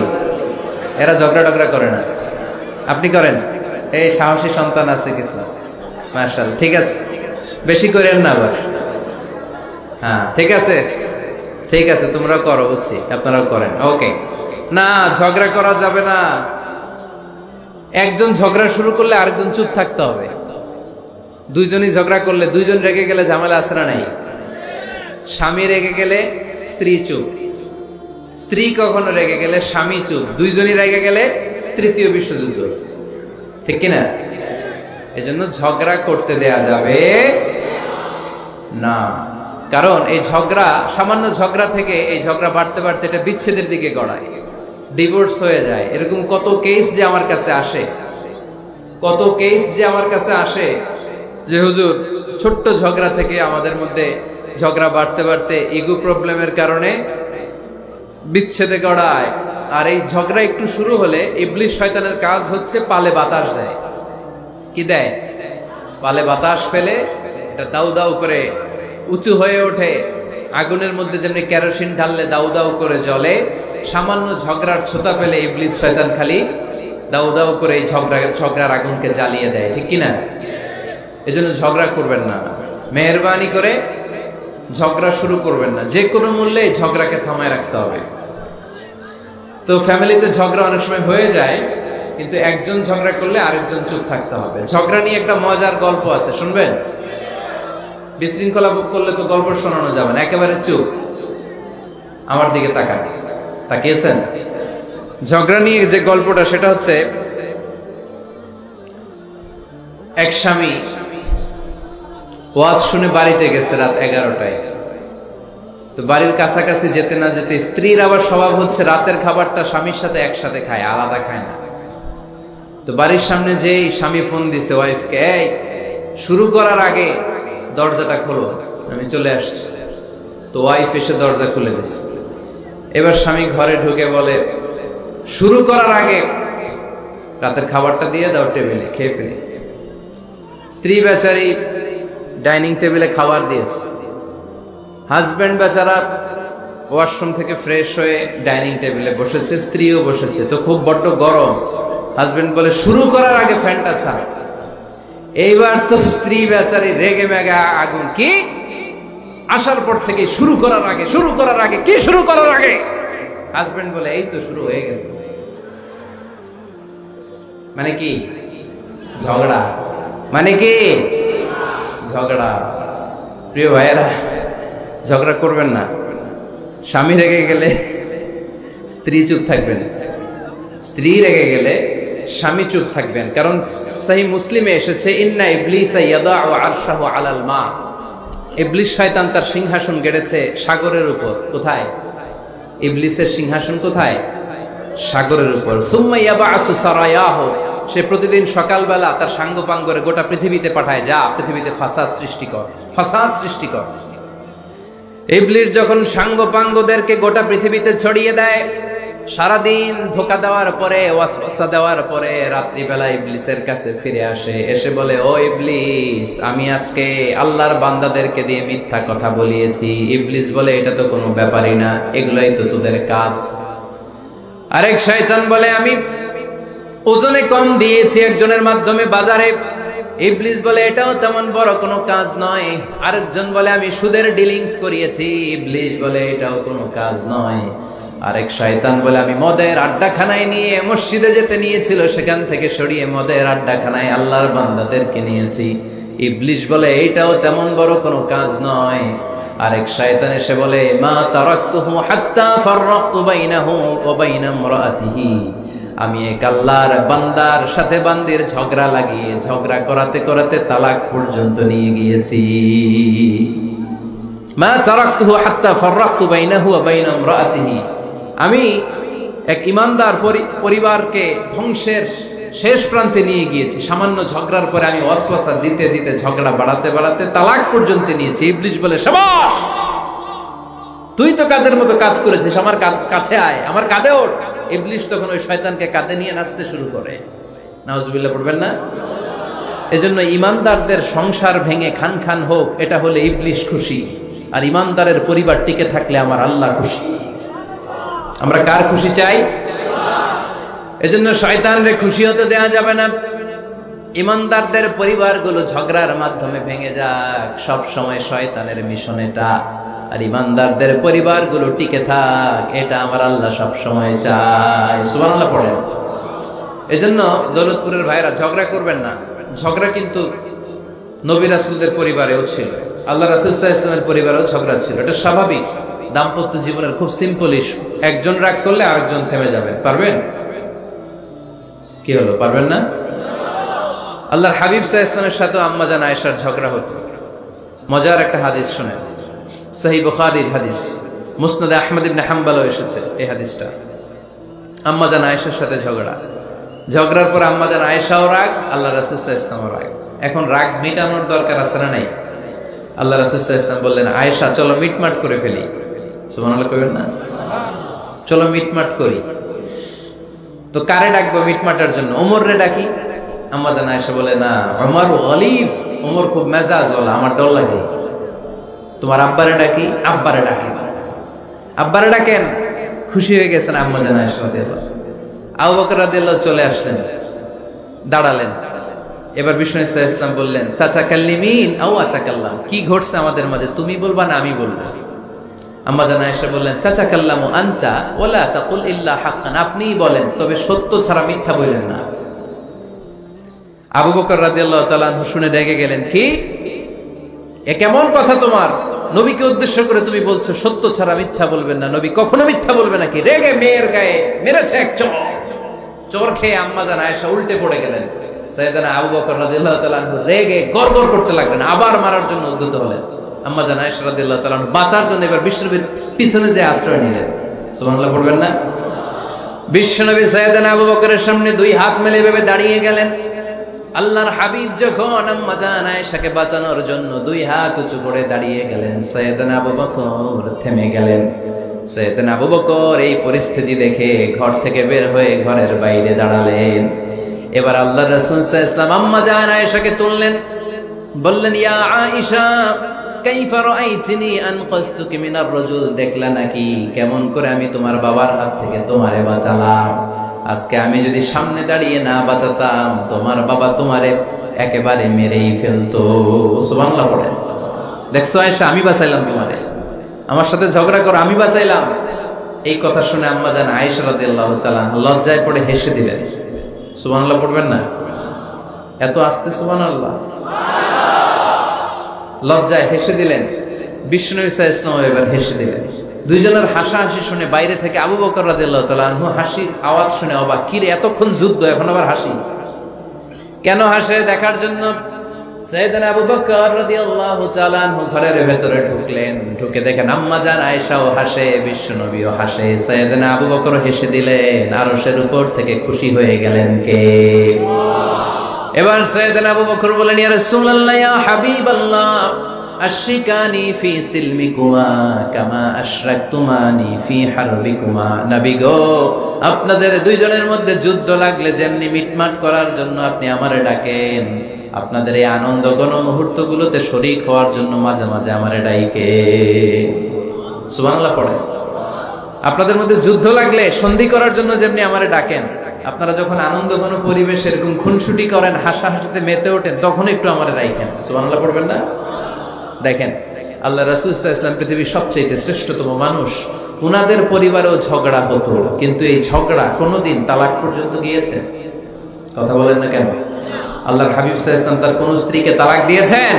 এরা ঝগড়া টগড়া করে না। আপনি করেন? এই সাহসী সন্তান আছে কিছু, মাশাআল্লাহ, ঠিক আছে, বেশি করেন না আবার। হ্যাঁ ঠিক আছে, ঠিক আছে, তোমরা করো, বুঝছি, আপনারাও করেন, ওকে। না, ঝগড়া করা যাবে না। একজন ঝগড়া শুরু করলে আরেকজন চুপ থাকতে হবে। দুইজনই ঝগড়া করলে দুইজন রেগে গেলে ঝামেলা আসরা নাই। স্বামী রেগে গেলে স্ত্রী চুপ, স্ত্রী কখনো রেগে গেলে স্বামী চুপ, দুইজনই রেগে গেলে তৃতীয় বিশ্বযুদ্ধ। ঠিক কিনা? এজন্য ঝগড়া করতে দেয়া যাবে না, কারণ এই ঝগড়া, সামান্য ঝগড়া থেকে এই ঝগড়া বাড়তে বাড়তে এটা বিচ্ছেদের দিকে গড়ায়, ডিভোর্স হয়ে যায়। এরকম কত কেস যে আমার কাছে আসে, কত কেস যে আমার কাছে আসে যে হুজুর ছোট্ট ঝগড়া থেকে আমাদের মধ্যে ঝগড়া বাড়তে বাড়তে ইগো প্রবলেমের কারণে বিচ্ছেদে গড়ায়। আর এই ঝগড়া একটু শুরু হলে ইবলিস শয়তানের কাজ হচ্ছে পালে বাতাস দেয়। কি দেয়? পালে বাতাস পেলে এটা দাউ দাউ করে উঁচু হয়ে ওঠে। আগুনের মধ্যে যেমনি কেরোসিন ঢাললে দাউ দাউ করে জ্বলে, সামান্য ঝগড়ার ছোতা পেলে ইবলিস শয়তান খালি দাউ দাউ করে এই ঝগড়ার আগুনকে জ্বালিয়ে দেয়। ঠিক কিনা? এজন্য ঝগড়া করবেন না, মেহেরবানি করে ঝগড়া শুরু করবেন না। যে কোনো মূল্যে এই ঝগড়াকে থামায় রাখতে হবে। তো ফ্যামিলিতে ঝগড়া অনেক সময় হয়ে যায়, কিন্তু একজন ঝগড়া করলে আরেকজন চুপ থাকতে হবে। ঝগড়া নিয়ে একটা মজার গল্প আছে, শুনবেন? বিশৃঙ্খলা করলে তো গল্প শোনানো যাবে না, একেবারে চুপ। আমার দিকে তাকান, তাকিয়েছেন? ঝগড়া নিয়ে যে গল্পটা সেটা হচ্ছে, এক স্বামী ওয়াজ শুনে বাড়িতে গেছে রাত 11টায়। তো বাড়ির কাছাকাছি যেতে না যেতে স্ত্রীর আবার স্বভাব হচ্ছে রাতের খাবারটা স্বামীর সাথে একসাথে খায়, আলাদা খায় না। তো বাড়ির সামনে যেই স্বামী ফোন দিছে ওয়াইফকে, এই শুরু করার আগে দরজাটা খোলো, আমি চলে আসছি। তো ওয়াইফ এসে দরজা খুলে দিছে। এবার স্বামী ঘরে ঢুকে বলে, শুরু করার আগে রাতের খাবারটা দিয়ে দাও টেবিলে, খেয়ে ফেলি। স্ত্রী বেচারি ডাইনিং টেবিলে খাবার দিয়েছে, হাজবেন্ড বেচারা ওয়াশরুম থেকে ফ্রেশ হয়ে ডাইনিং টেবিলে বসেছে, স্ত্রীও বসেছে। তো খুব বড্ড গরম। হাজবেন্ড বলে, শুরু করার আগে ফ্যানটা ছাড়। এইবার তো স্ত্রী বেচারি রেগে মেগে আগুন, কি আসার পর থেকে শুরু করার আগে, শুরু করার আগে, কি শুরু করার আগে? হাজবেন্ড বলে, এই তো শুরু হয়ে গেল। মানে কি? ঝগড়া। মানে কি? ঝগড়া। প্রিয় ভাইয়েরা, ঝগড়া করবেন না। স্বামী রেগে গেলে স্ত্রী চুপ থাকবেন, স্ত্রী রেগে গেলে স্বামী চুপ থাকবেন। কারণ সহিহ মুসলিমে এসেছে, ইন্না ইবলিসা ইয়াদাউ আরশাহু আলাল মা। ইবলিস শয়তান তার সিংহাসন গেড়েছে সাগরের উপর। কোথায়? ইবলিসের সিংহাসন কোথায়? সাগরের উপর। সুম্মা ইয়াবাসু সারায়াহু, সে প্রতিদিন সকালবেলা তার সাঙ্গপাঙ্গরে গোটা পৃথিবীতে পাঠায়, যা পৃথিবীতে ফাসাদ সৃষ্টি কর, ফাসাদ সৃষ্টি কর। ইবলিস যখন সাঙ্গপাঙ্গদেরকে গোটা পৃথিবীতে ছড়িয়ে দেয়, সারাদিন ধোঁকা দেওয়ার পরে, ওয়াসওয়াসা দেওয়ার পরে রাত্রিবেলা ইবলিসের কাছে ফিরে আসে, এসে বলে, ও ইবলিস, আমি আজকে আল্লাহর বান্দাদেরকে দিয়ে মিথ্যা কথা বলিয়েছি। ইবলিস বলে, এটা তো কোনো ব্যাপারই না, এগুলাই তো তোদের কাজ। আরেক শয়তান বলে, আমি ওজনে কম দিয়েছি একজনের মাধ্যমে বাজারে। ইবলিস বলে, এটাও তেমন বড় কোনো কাজ নয়। আরেকজন বলে, আমি সুদের ডিলিংস করিয়েছি। ইবলিস বলে, এটাও কোনো কাজ নয়। আরেক শয়তান বলে, আমি মদের আড্ডাখানায় নিয়ে মসজিদে যেতে নিয়েছিল, সেখান থেকে সরিয়ে মদের আড্ডাখানায় আল্লাহর বান্দাদেরকে নিয়েছি। ইবলিস বলে, এইটাও তেমন বড় কোনো কাজ নয়। আরেক শয়তান এসে বলে, মা তারাকতুহু হাত্তা ফাররাকতু বাইনাহু ওয়া বাইনা ইমরাআতিহি, আমি এক আল্লাহর বান্দার সাথে বান্দির ঝগড়া লাগিয়ে ঝগড়া করাতে করাতে তালাক পর্যন্ত নিয়ে গিয়েছি। মা তারাকতুহু হাত্তা ফাররাকতু বাইনাহু ওয়া বাইনা ইমরাআতিহি, আমি এক ইমানদার পরিবারকে ধ্বংসের শেষ প্রান্তে নিয়ে গিয়েছি। সামান্য ঝগড়ার পরে আমি ওয়াসওয়াসা দিতে দিতে ঝগড়া বাড়াতে বাড়াতে তালাক পর্যন্ত নিয়েছি। ইবলিস বলে, শাবাশ, তুই তো কাজের মতো কাজ করেছিস, আমার কাছে আয়, আমার কাঁধে ওঠ। ইবলিস তখন ওই শয়তানকে কাঁধে নিয়ে নাচতে শুরু করে। নাউজুবিল্লাহ পড়বেন না? এজন্য ইমানদারদের সংসার ভেঙে খান খান হোক, এটা হলে ইবলিস খুশি। আর ইমানদারের পরিবার টিকে থাকলে আমার আল্লাহ খুশি। আমরা কার খুশি চাই? এজন্য শয়তানরে খুশি হতে দেয়া যাবে না। ইমানদারদের পরিবারগুলো ঝগড়ার মাধ্যমে ভেঙে যাক, সব সময় শয়তানের মিশন এটা। আর ইমানদারদের পরিবারগুলো টিকে থাক, এটা আমার আল্লাহ সব সময় চায়। সুবহানাল্লাহ পড়েন। এজন্য দৌলতপুরের ভাইরা ঝগড়া করবেন না। ঝগড়া কিন্তু নবী রাসূলদের পরিবারেও ছিল, আল্লাহ রাসূল সাল্লাল্লাহু আলাইহি ওয়াসাল্লামের পরিবারেও ঝগড়া ছিল। এটা স্বাভাবিক, দাম্পত্য জীবনের খুব সিম্পল ইস্যু। একজন রাগ করলে আরেকজন থেমে যাবে। পারবেন? কি হলো, পারবেন না? আল্লাহর হাবিব সাল্লাল্লাহু আলাইহি ওয়াসাল্লামের সাথে আম্মা জান আয়েশার ঝগড়া হতো। মজার একটা হাদিস শুনেন, সহিহ বুখারীর হাদিস, মুসনাদ আহমদ ইবনে হাম্বলও এসেছে এই হাদিসটা। আম্মা জান আয়েশার সাথে ঝগড়ার পর আম্মা জান আয়েশাও রাগ, আল্লাহ রাসূল সাল্লাল্লাহু আলাইহি ওয়াসাল্লামও রাগ। এখন রাগ মেটানোর দরকার আছে না নাই? আল্লাহ রাসূল সাল্লাল্লাহু আলাইহি ওয়াসাল্লাম বললেন, আয়েশা চলো মিটমাট করে ফেলি। সুবহানাল্লাহ কইবেন না? চলো মিটমাট করি। তো কারে ডাকবো মিটমাটার জন্য? ওমর রে ডাকি। আম্মা জান আয়েশা বলে, না, ওমর গলিফ, ওমর খুব মেজাজ ওয়ালা, আমার ডর লাগে। তোমার আব্বারে ডাকি। আব্বারে ডাকেন। আব্বারে ডাকেন। খুশি হয়ে গেছেন আম্মা জান আয়েশা রাদিয়াল্লাহু। আবু বকর রাদিয়াল্লাহু চলে আসলেন, দাঁড়ালেন। এবার বিষ্ণু সাল্লাল্লাহু আলাইহি ওয়াসাল্লাম বললেন, তাতাকাল্লিমিন আও আতাকাল্লাম, কি ঘটছে আমাদের মাঝে, তুমি বলবা না আমি বলবো? আম্মা জান আয়েশা বললেন, তাতাকাল্লামু আনতা ওয়ালা তাকুল ইল্লা হাক্কান, আপনিই বলেন তবে সত্য ছাড়া মিথ্যা বলেন না। আবু বকর রাদিয়াল্লাহু তাআলা আনহু শুনে রেগে গেলেন, কি এ কেমন কথা তোমার? নবীকে উদ্দেশ্য করে তুমি বলছো সত্য ছাড়া মিথ্যা বলবেন না, নবী কখনো মিথ্যা বলবে নাকি? রেগে মেয়ের গায়ে মেরেছে এক চোর খেয়ে আম্মা জান আয়েশা উল্টে পড়ে গেলেন। সাইয়েদনা আবু বকর রাদিয়াল্লাহু তাআলা আনহু রেগে গড়গড় করতে লাগলেন, আবার মারার জন্য উদ্যত হলেন। আম্মা জান আয়েশা রাদিয়াল্লাহু তাআলা আনহু বাঁচার জন্য এবার বিশ্বনবীর পিছনে যে আশ্রয় নিলেন। সুবহানাল্লাহ পড়বেন না? বিশ্বনবী সাইয়েদনা আবু বকরের সামনে দুই হাত মেলে এভাবে দাঁড়িয়ে গেলেন। আল্লাহর হাবিব যখন আম্মা জান আয়েশাকে বাঁচানোর জন্য দুই হাত উঁচু করে দাঁড়িয়ে গেলেন, সাইয়েদনা আবু বকর থেমে গেলেন। সাইয়েদনা আবু বকর এই পরিস্থিতি দেখে ঘর থেকে বের হয়ে ঘরের বাইরে দাঁড়ালেন। এবার আল্লাহর রাসূল সাল্লাল্লাহু আলাইহি ওয়াসাল্লাম আম্মা জান আয়েশাকে তুললেন, বললেন, ইয়া আয়েশা কাইফা রাআইতিনি আনকাসতুকি মিনার রাজুল, দেখলা নাকি কেমন করে আমি তোমার বাবার হাত থেকে তোমারে বাঁচালাম? আজকে আমি যদি সামনে দাঁড়িয়ে না বাঁচাতাম, তোমার বাবা তোমারে একেবারে মেরেই ফেলতো। সুবহানাল্লাহ পড়েন। দেখছো আয়েশা, আমি বাঁচাইলাম তোমারে, আমার সাথে ঝগড়া করো, আমি বাঁচাইলাম। এই কথা শুনে আম্মা জান আয়েশা রাদিয়াল্লাহু তাআলা লজ্জায় পড়ে হেসে দিলেন। সুবহানাল্লাহ পড়বেন না? এত আস্তে সুবহানাল্লাহ। লজ্জায় হেসে দিলেন। বিষ্ণু সাল্লাল্লাহু আলাইহি ওয়াসাল্লাম এবার হেসে দিলেন। দুইজনের হাসাহাসি শুনে বাইরে থেকে আবু বকর রাদিয়াল্লাহু তাআলা আনহু হাসির আওয়াজ শুনে অবাক, কি রে এতক্ষণ যুদ্ধ, এখন আবার হাসি কেন? হাসে দেখার জন্য সাইয়েদনা আবু বকর রাদিয়াল্লাহু তাআলা আনহু ঘরের ভেতরে ঢুকলেন। ঢুকে দেখেন আম্মা জান আয়েশাও হাসে, বিশ্বনবীও হাসে। সাইয়েদনা আবু বকর হেসে দিলেন, আরশের উপর থেকে খুশি হয়ে গেলেন কে? এবার সাইয়েদনা আবু বকর বলেন, ইয়া রাসূলুল্লাহ, ইয়া হাবিবাল্লাহ, আশরিকানি ফি সিলমিকুমা কামা আশরাকতুমানি ফি হারবিকুমা। নবী গো, আপনাদের দুইজনের মধ্যে যুদ্ধ লাগলে যেমনি মিটমাট করার জন্য আপনি আমারে ডাকেন, আপনাদের এই আনন্দ ঘন মুহূর্তগুলোতে শরীক হওয়ার জন্য মাঝে মাঝে আমারে ডাকেন। সুবহানাল্লাহ পড়ে। আপনাদের মধ্যে যুদ্ধ লাগলে সন্ধি করার জন্য যেমনি আমারে ডাকেন, আপনারা যখন আনন্দ ঘন পরিবেশ এরকম খুনসুটি করেন, হাসাহাসিতে মেতে ওঠেন, তখন একটু আমারে রাখেন। সুবহানাল্লাহ পড়বেন না? দেখেন আল্লাহ রাসূল সাল্লাল্লাহু আলাইহি ওয়াসাল্লাম পৃথিবীর সবচেয়ে শ্রেষ্ঠতম মানুষ, উনাদের পরিবারেও ঝগড়া হতো, কিন্তু এই ঝগড়া কোনোদিন তালাক পর্যন্ত গিয়েছে? কথা বলেন না কেন? আল্লাহর হাবিব সাল্লাল্লাহু আলাইহি ওয়াসাল্লাম তার কোন স্ত্রীকে তালাক দিয়েছেন?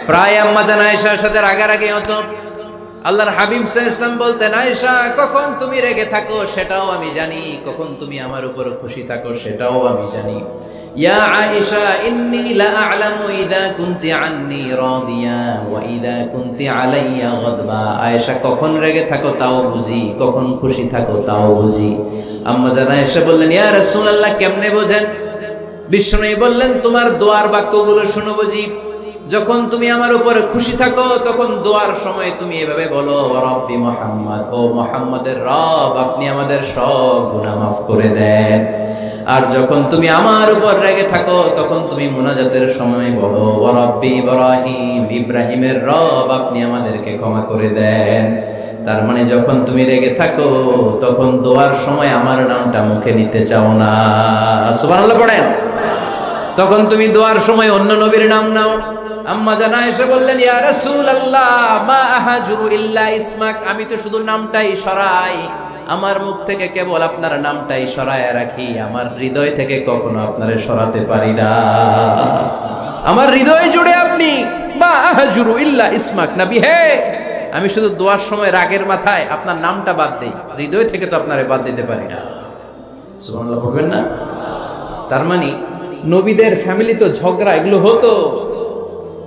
প্রায় আম্মা জান আয়েশার সাথে রাগারাগি হতো। আল্লাহর হাবিব সাল্লাল্লাহু আলাইহি ওয়াসাল্লাম বলতেন, আয়েশা কখন তুমি রেগে থাকো সেটাও আমি জানি, কখন তুমি আমার উপর খুশি থাকো সেটাও আমি জানি। ইয়া আয়েশা ইন্নী লা আ'লামু ইযা কুনতি আন্নী রাদিয়া ওয়া ইযা কুনতি আলাইয়া গাদবা। আয়েশা কখন রেগে থাকো তাও বুঝি, কখন খুশি থাকো তাও বুঝি। আম্মা জান আয়েশা বললেন, ইয়া রাসূলুল্লাহ কেমনে বোঝেন? বিষ্ণু বললেন, তোমার দোয়ার বাক্যগুলো শুনো বুঝি। যখন তুমি আমার উপরে খুশি থাকো তখন দোয়ার সময় তুমি এভাবে বলো, রব্বি মুহাম্মদ, ও মুহাম্মাদের রব, আপনি আমাদের সব গুনাহ মাফ করে দেন। আর যখন তুমি আমার উপর রেগে থাকো তখন তুমি মুনাজাতের সময় বলো, রব্বি ইব্রাহিম, ইব্রাহিমের রব, আপনি আমাদেরকে ক্ষমা করে দেন। তার মানে যখন তুমি রেগে থাকো তখন দোয়ার সময় আমার নামটা মুখে নিতে চাও না। সুবহানাল্লাহ পড়েন। তখন তুমি দোয়ার সময় অন্য নবীর নাম নাও। আম্মা জান আয়েশা বললেন, ইয়া রাসূলুল্লাহ, মা আহাজুরু ইল্লা ইসমাক, আমি তো শুধু নামটাই সরাই, আমার মুখ থেকে কেবল আপনার নামটাই সরায়া রাখি, আমার হৃদয় থেকে কখনো আপনারে সরাতে পারি না। আমার হৃদয় জুড়ে আপনি, মা আহজুরু ইল্লা ইসমাক নবী হে, আমি শুধু দোয়ার সময় রাগের মাথায় আপনার নামটা বাদ দেই, হৃদয় থেকে তো আপনারে বাদ দিতে পারি না। সুবহানাল্লাহ পড়বেন না? তার মানে নবীদের ফ্যামিলি তো ঝগড়া এগুলো হতো,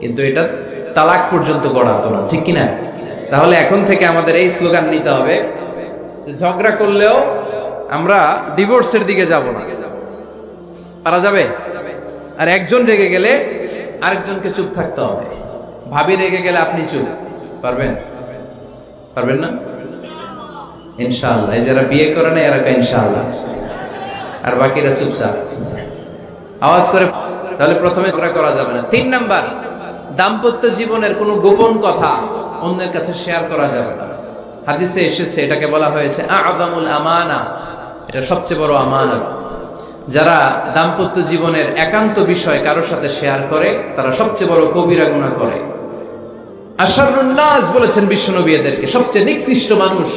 কিন্তু এটা তালাক পর্যন্ত গড়াতো না, ঠিক কিনা? তাহলে এখন থেকে আমাদের এই স্লোগান নিতে হবে, ঝগড়া করলেও আমরা ডিভোর্সের দিকে যাব না। পারা যাবে? আর একজন রেগে গেলে আরেকজনকে চুপ থাকতে হবে। ভাবি রেগে গেলে আপনি চুপ, পারবেন? পারবেন না? ইনশাআল্লাহ। এই যারা বিয়ে করে না এরা ইনশাআল্লাহ, আর বাকিরা চুপচাপ আওয়াজ করে। তাহলে প্রথমে ঝগড়া করা যাবে না। 3 নাম্বার, দাম্পত্য জীবনের কোনো গোপন কথা অন্যের কাছে শেয়ার করা যাবে না। হাদিসে এসেছে, এটাকে বলা হয়েছে আ'যামুল আমানা, এটা সবচেয়ে বড় আমানত। যারা দাম্পত্য জীবনের একান্ত বিষয় কারোর সাথে শেয়ার করে তারা সবচেয়ে বড় কবিরা গুনাহ করে। আশারুন নাস বলেছেন বিশ্বনবী এদেরকে, সবচেয়ে নিকৃষ্ট মানুষ।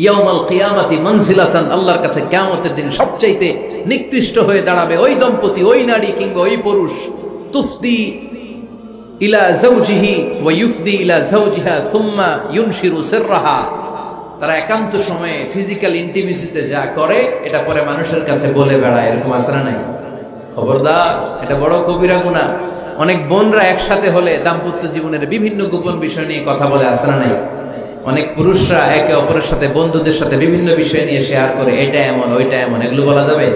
ইয়াউমাল কিয়ামাতি মানজিলাতান, আল্লাহর কাছে কিয়ামতের দিন সবচাইতে নিকৃষ্ট হয়ে দাঁড়াবে ওই দম্পতি, ওই নারী কিংবা ওই পুরুষ। তুফদি ইলা যাওজিহি ওয়া ইউফদি ইলা যাওজিহা সুম্মা ইউনশিরু সিররাহা, তারা একান্ত সময়ে ফিজিক্যাল ইন্টিমেসিতে যা করে এটা পরে মানুষের কাছে বলে বেড়ায়। এরকম আছে না নাই? খবরদার, এটা বড় কবিরা গুনাহ। অনেক বোনরা একসাথে হলে দাম্পত্য জীবনের বিভিন্ন গোপন বিষয় নিয়ে কথা বলে, আছে না নাই? অনেক পুরুষরা একে অপরের সাথে, বন্ধুদের সাথে বিভিন্ন বিষয় নিয়ে শেয়ার করে, এটা এমন ওইটা এমন, এগুলো বলা যাবে?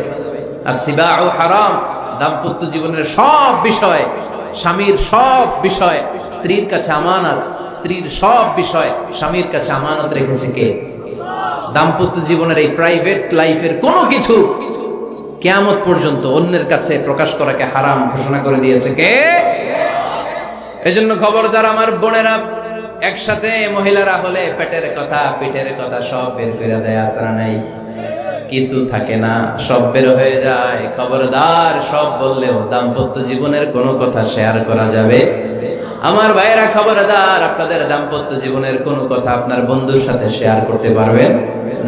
আর সিবাউ হারাম, দাম্পত্য জীবনের সব বিষয়, স্বামীর সব বিষয় স্ত্রীর কাছে আমানত, স্ত্রীর সব বিষয় স্বামীর কাছে আমানত রেখেছে কে? দাম্পত্য জীবনের এই প্রাইভেট লাইফের কোনো কিছু কিয়ামত পর্যন্ত অন্যের কাছে প্রকাশ করাকে হারাম ঘোষণা করে দিয়েছে কে? এজন্য খবরদার আমার বোনেরা, একসাথে মহিলারা হলে পেটের কথা পিঠের কথা সব বের করে দেয়, আসরা নাই? কিছু থাকে না, সব বের হয়ে যায়। খবরদার, সব বললেও দাম্পত্য জীবনের কোনো কথা শেয়ার করা যাবে? আমার ভাইয়েরা খবরদার, আপনাদের দাম্পত্য জীবনের কোনো কথা আপনার বন্ধুর সাথে শেয়ার করতে পারবেন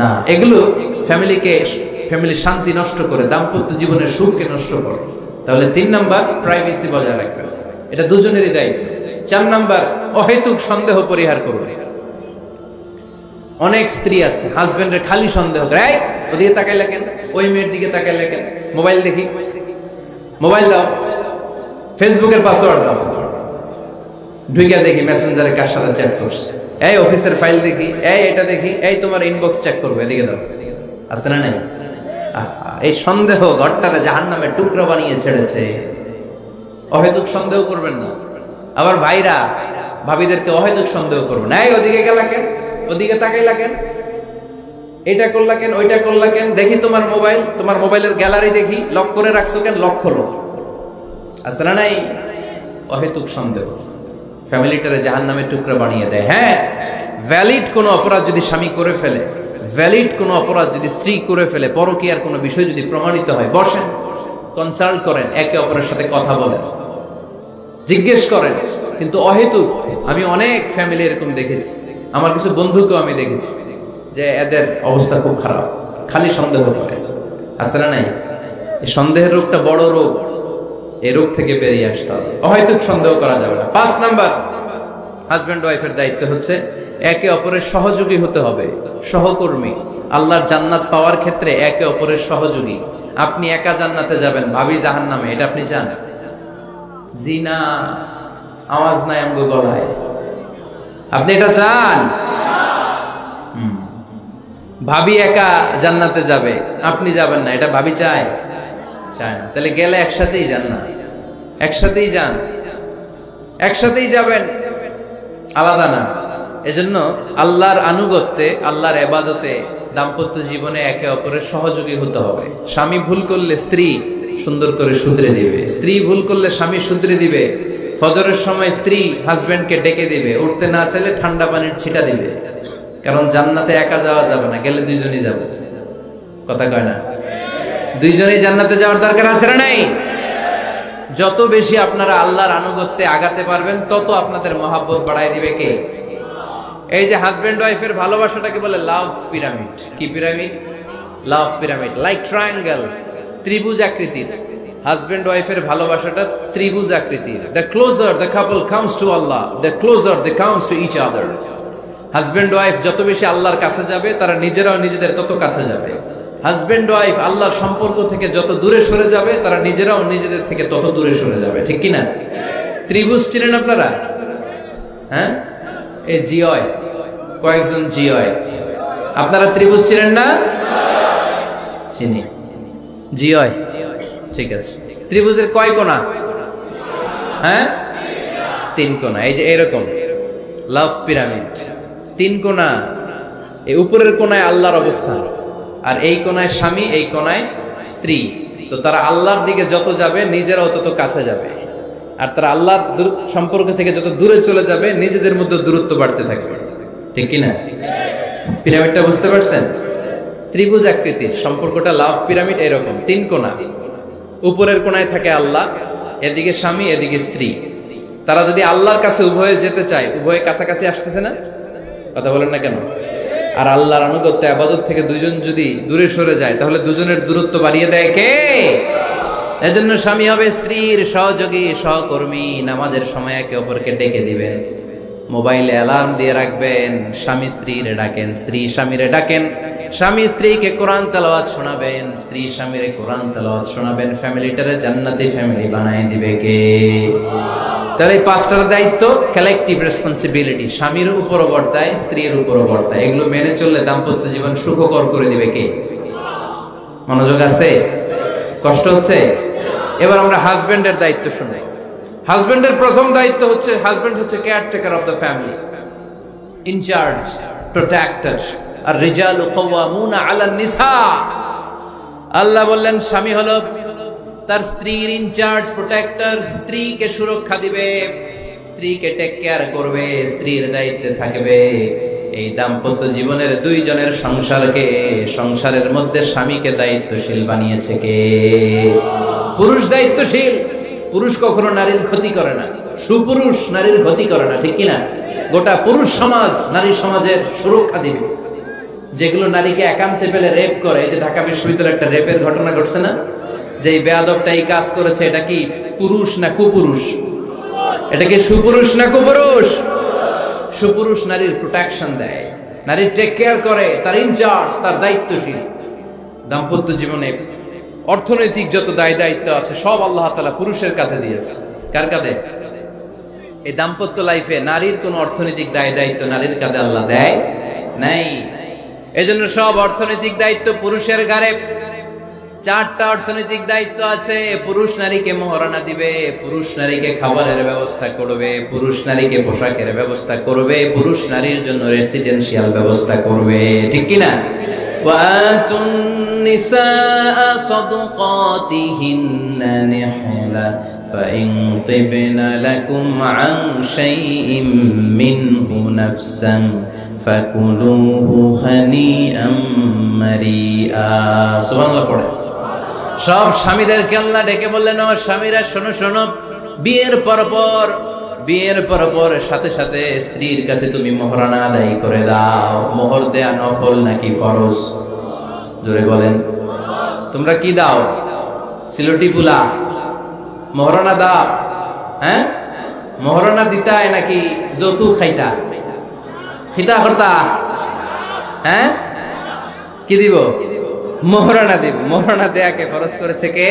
না। এগুলো ফ্যামিলির শান্তি নষ্ট করে, দাম্পত্য জীবনের সুখকে নষ্ট করে। তাহলে 3 নাম্বার, প্রাইভেসি বজায় রাখবেন, এটা দুজনেরই দায়িত্ব। 4 নাম্বার, অহেতুক সন্দেহ পরিহার করুন। অনেক স্ত্রী আছে হাজবেন্ডের খালি সন্দেহ করে, ওদিকে তাকাইলে কেন, ওই মেয়ের দিকে তাকাইলে কেন, মোবাইল দেখি, মোবাইল দাও, ফেসবুকের পাসওয়ার্ড দাও, ঢুইকা দেখি মেসেঞ্জারে কার সাথে চ্যাট করছে, এই অফিসের ফাইল দেখি, এই এটা দেখি, এই তোমার ইনবক্স চেক করবো, এদিকে দাও, আছে না নাই? এই সন্দেহ ঘরটারে জাহান্নামের টুকরা বানিয়ে ছেড়েছে। অহেতুক সন্দেহ করবেন না। আবার ভাইরা ভাবিদেরকে অহেতুক সন্দেহ করবেন, এই ওদিকে গেলা কেন, ওদিকে তাকাইলা কেন, এটা করলা কেন, ওইটা করলা কেন, দেখি তোমার মোবাইল, তোমার মোবাইলের গ্যালারি দেখি, লক করে রাখছো কেন, লক খোলো, আছে না নাই? অহেতুক সন্দেহ ফ্যামিলিটারে জাহান্নামের টুকরা বানিয়ে দেয়। হ্যাঁ, ভ্যালিড কোনো অপরাধ যদি স্বামী করে ফেলে, ভ্যালিড কোনো অপরাধ যদি স্ত্রী করে ফেলে, পরকীয়ার কোনো বিষয় যদি প্রমাণিত হয়, বসেন, কনসাল্ট করেন, একে অপরের সাথে কথা বলেন, জিজ্ঞেস করেন। কিন্তু অহেতুক, আমি অনেক ফ্যামিলি এরকম দেখেছি, আমার কিছু বন্ধুকেও আমি দেখেছি যে এদের অবস্থা খুব খারাপ, খালি সন্দেহ করে, আছে না নাই? এই সন্দেহের রোগটা বড় রোগ, এই রোগ থেকে বেরিয়ে আসতে হবে, অহেতুক সন্দেহ করা যাবে না। 5 নাম্বার, হাজব্যান্ড ওয়াইফের দায়িত্ব হচ্ছে একে অপরের সহযোগী হতে হবে, সহকর্মী। আল্লাহর জান্নাত পাওয়ার ক্ষেত্রে একে অপরের সহযোগী। আপনি একা জান্নাতে যাবেন, ভাবি জাহান্নামে, এটা আপনি চান? জি না, আওয়াজ নাই আমগো গলায়। আপনি এটা চান? ভাবি একা জান্নাতে যাবে, আপনি যাবেন না, এটা ভাবি চায়? চায় না। তাহলে গেলে একসাথেই যান না, একসাথেই যান, একসাথেই যাবেন, আলাদা না। এজন্য আল্লাহর আনুগত্যে, আল্লাহর ইবাদতে, দাম্পত্য জীবনে একে অপরের সহযোগী হতে হবে। স্বামী ভুল করলে স্ত্রী সুন্দর করে শুধরে দিবে, স্ত্রী ভুল করলে স্বামী শুধরে দিবে। ফজরের সময় স্ত্রী হাজবেন্ডকে ডেকে দিবে, উঠতে না চাইলে ঠান্ডা পানির ছিটা দিবে। কারণ জান্নাতে একা যাওয়া যাবে না, গেলে দুইজনই যাবে, কথা কয় না? দুইজনেই জান্নাতে যাওয়ার দরকার আছে না নাই? যত বেশি আপনারা আল্লাহর আনুগত্যে আগাতে পারবেন, তত আপনাদের মহাব্বত বাড়ায় দিবে কে? এই যে হাজবেন্ড ওয়াইফের ভালোবাসাটাকে বলে লাভ পিরামিড। কি pyramid? Love pyramid, like triangle, ত্রিভুজ আকৃতির। হাজবেন্ড ওয়াইফের ভালোবাসাটা ত্রিভুজ আকৃতির। The closer the couple comes to Allah, the closer they comes to each other. Husband wife যত বেশি আল্লাহর কাছে যাবে, তারা নিজেরাও নিজেদের তত কাছে যাবে। হাজবেন্ড ওয়াইফ আল্লাহর সম্পর্ক থেকে যত দূরে সরে যাবে, তারা নিজেরাও নিজেদের থেকে তত দূরে সরে যাবে। ঠিক কিনা? ত্রিভুজ চিনেন আপনারা? হ্যাঁ, এই জিওয় কয়েকজন জিওয়, আপনারা ত্রিভুজ চিনেন না? চিনি, জিওয়। ঠিক আছে, ত্রিভুজের কয় কোণা? হ্যাঁ, 3 কোণা। এই যে এরকম লাভ পিরামিড, 3 কোণা। এই উপরের কোণায় আল্লাহর অবস্থান, আর এই কোণায় স্বামী, এই কোণায় স্ত্রী। তো তারা আল্লাহর দিকে যত যাবে, নিজেরাও তত কাছে যাবে। আর তারা আল্লাহর সম্পর্ক থেকে যত দূরে চলে যাবে, নিজেদের মধ্যে দূরত্ব বাড়তে থাকবে। ঠিক কিনা? পিরামিডটা বুঝতে পারছেন? ত্রিভুজ আকৃতির সম্পর্কটা লাভ পিরামিড এরকম, 3 কোণা। উপরের কোণায় থাকে আল্লাহ, এদিকে স্বামী, এদিকে স্ত্রী। তারা যদি আল্লাহর কাছে উভয়ে যেতে চায়, উভয়ে কাছাকাছি আসতেছে না? কথা বলেন না কেন? আর আল্লাহর আনুগত্য ইবাদত থেকে দুইজন যদি দূরে সরে যায়, তাহলে দুজনের দূরত্ব বাড়িয়ে দেয় কে? এজন্য স্বামী হবে স্ত্রীর সহযোগী, সহকর্মী। নামাজের সময় একে অপরকে ডেকে দিবেন, মোবাইলে অ্যালার্ম দিয়ে রাখবেন। স্বামী স্ত্রীরে ডাকেন, স্ত্রী স্বামীরে ডাকেন। স্বামী স্ত্রীকে কোরআন তেলাওয়াত শোনাবেন, স্ত্রী স্বামীরে কোরআন তেলাওয়াত শোনাবেন। ফ্যামিলিটারে জান্নাতি ফ্যামিলি বানায় দিবে কে? তাহলে এই 5টার দায়িত্ব কালেকটিভ রেসপন্সিবিলিটি, স্বামীর উপরও বর্তায়, স্ত্রীর উপরও বর্তায়। এগুলো মেনে চললে দাম্পত্য জীবন সুখকর করে দিবে কে? মনোযোগ আছে? কষ্ট হচ্ছে? এবার আমরা হাজবেন্ডের দায়িত্ব শুনি। হাজবেন্ডের প্রথম দায়িত্ব হচ্ছে, হাজবেন্ড হচ্ছে caretaker of the family, in charge, protector. আর রিজালু কাওয়ামুনা আলান নিসা। আল্লাহ বললেন স্বামী হলো তার স্ত্রীর ইনচার্জ, প্রোটেক্টর। স্ত্রীকে সুরক্ষা দিবে, স্ত্রীকে টেক কেয়ার করবে, স্ত্রীর দায়িত্বে থাকবে। এই দাম্পত্য জীবনের দুইজনের সংসারকে, সংসারের মধ্যে স্বামীকে দায়িত্বশীল বানিয়েছে কে? পুরুষ দায়িত্বশীল। পুরুষ কখনো নারীর ক্ষতি করে না, সুপুরুষ নারীর ক্ষতি করে না। ঠিক কিনা? গোটা পুরুষ সমাজ নারী সমাজের সুরক্ষা দিবে। যেগুলো নারীকে একান্তে পেলে রেপ করে, এই যে ঢাকা বিশ্ববিদ্যালয়ে একটা রেপের ঘটনা ঘটছে না, যে এই বেয়াদবটা এই কাজ করেছে, এটা কি পুরুষ না কুপুরুষ? এটা কি সুপুরুষ না কুপুরুষ? সুপুরুষ নারীর প্রোটেকশন দেয়, নারীর টেক কেয়ার করে, তার ইনচার্জ, তার দায়িত্বশীল। দাম্পত্য জীবনে অর্থনৈতিক যত দায় দায়িত্ব আছে, সব আল্লাহ তাআলা পুরুষের কাঁধে দিয়েছে। কার কাঁধে? এই দাম্পত্য লাইফে নারীর কোন অর্থনৈতিক দায় দায়িত্ব নারীর কাঁধে আল্লাহ দেয় নাই। এজন্য সব অর্থনৈতিক দায়িত্ব পুরুষের ঘাড়ে। 4টা অর্থনৈতিক দায়িত্ব আছে। পুরুষ নারীকে মহারণা দিবে, পুরুষ নারীকে খাবারের ব্যবস্থা করবে, পুরুষ নারীকে পোশাকের ব্যবস্থা করবে, পুরুষ নারীর জন্য রেসিডেন্সিয়াল ব্যবস্থা করবে। ঠিক কিনা? وآتوا النساء صدقاتهن نحلة فإن طبن لكم عن شيء منه نفسا فكلوه هنيئا مريئا। সুবহানাল্লাহ পড়ে। সব স্বামীদেরকে আল্লাহ ডেকে বললেন, ও স্বামীরা শোনো শোনো, বিয়ের পর সাথে সাথে স্ত্রীর কাছে তুমি মোহরানা আদায় করে দাও। মোহর দেয়া নফল নাকি ফরজ? জোরে বলেন। তোমরা কি দাও? সিলটি পুলা মোহরানা দাও? হ্যাঁ, মোহরানা দিতায় নাকি যৌতুক খাইতা? খিতা করতা? হ্যাঁ, কি দিব? মোহরানা দিব। মোহরানা দেয়াকে ফরজ করেছে কে?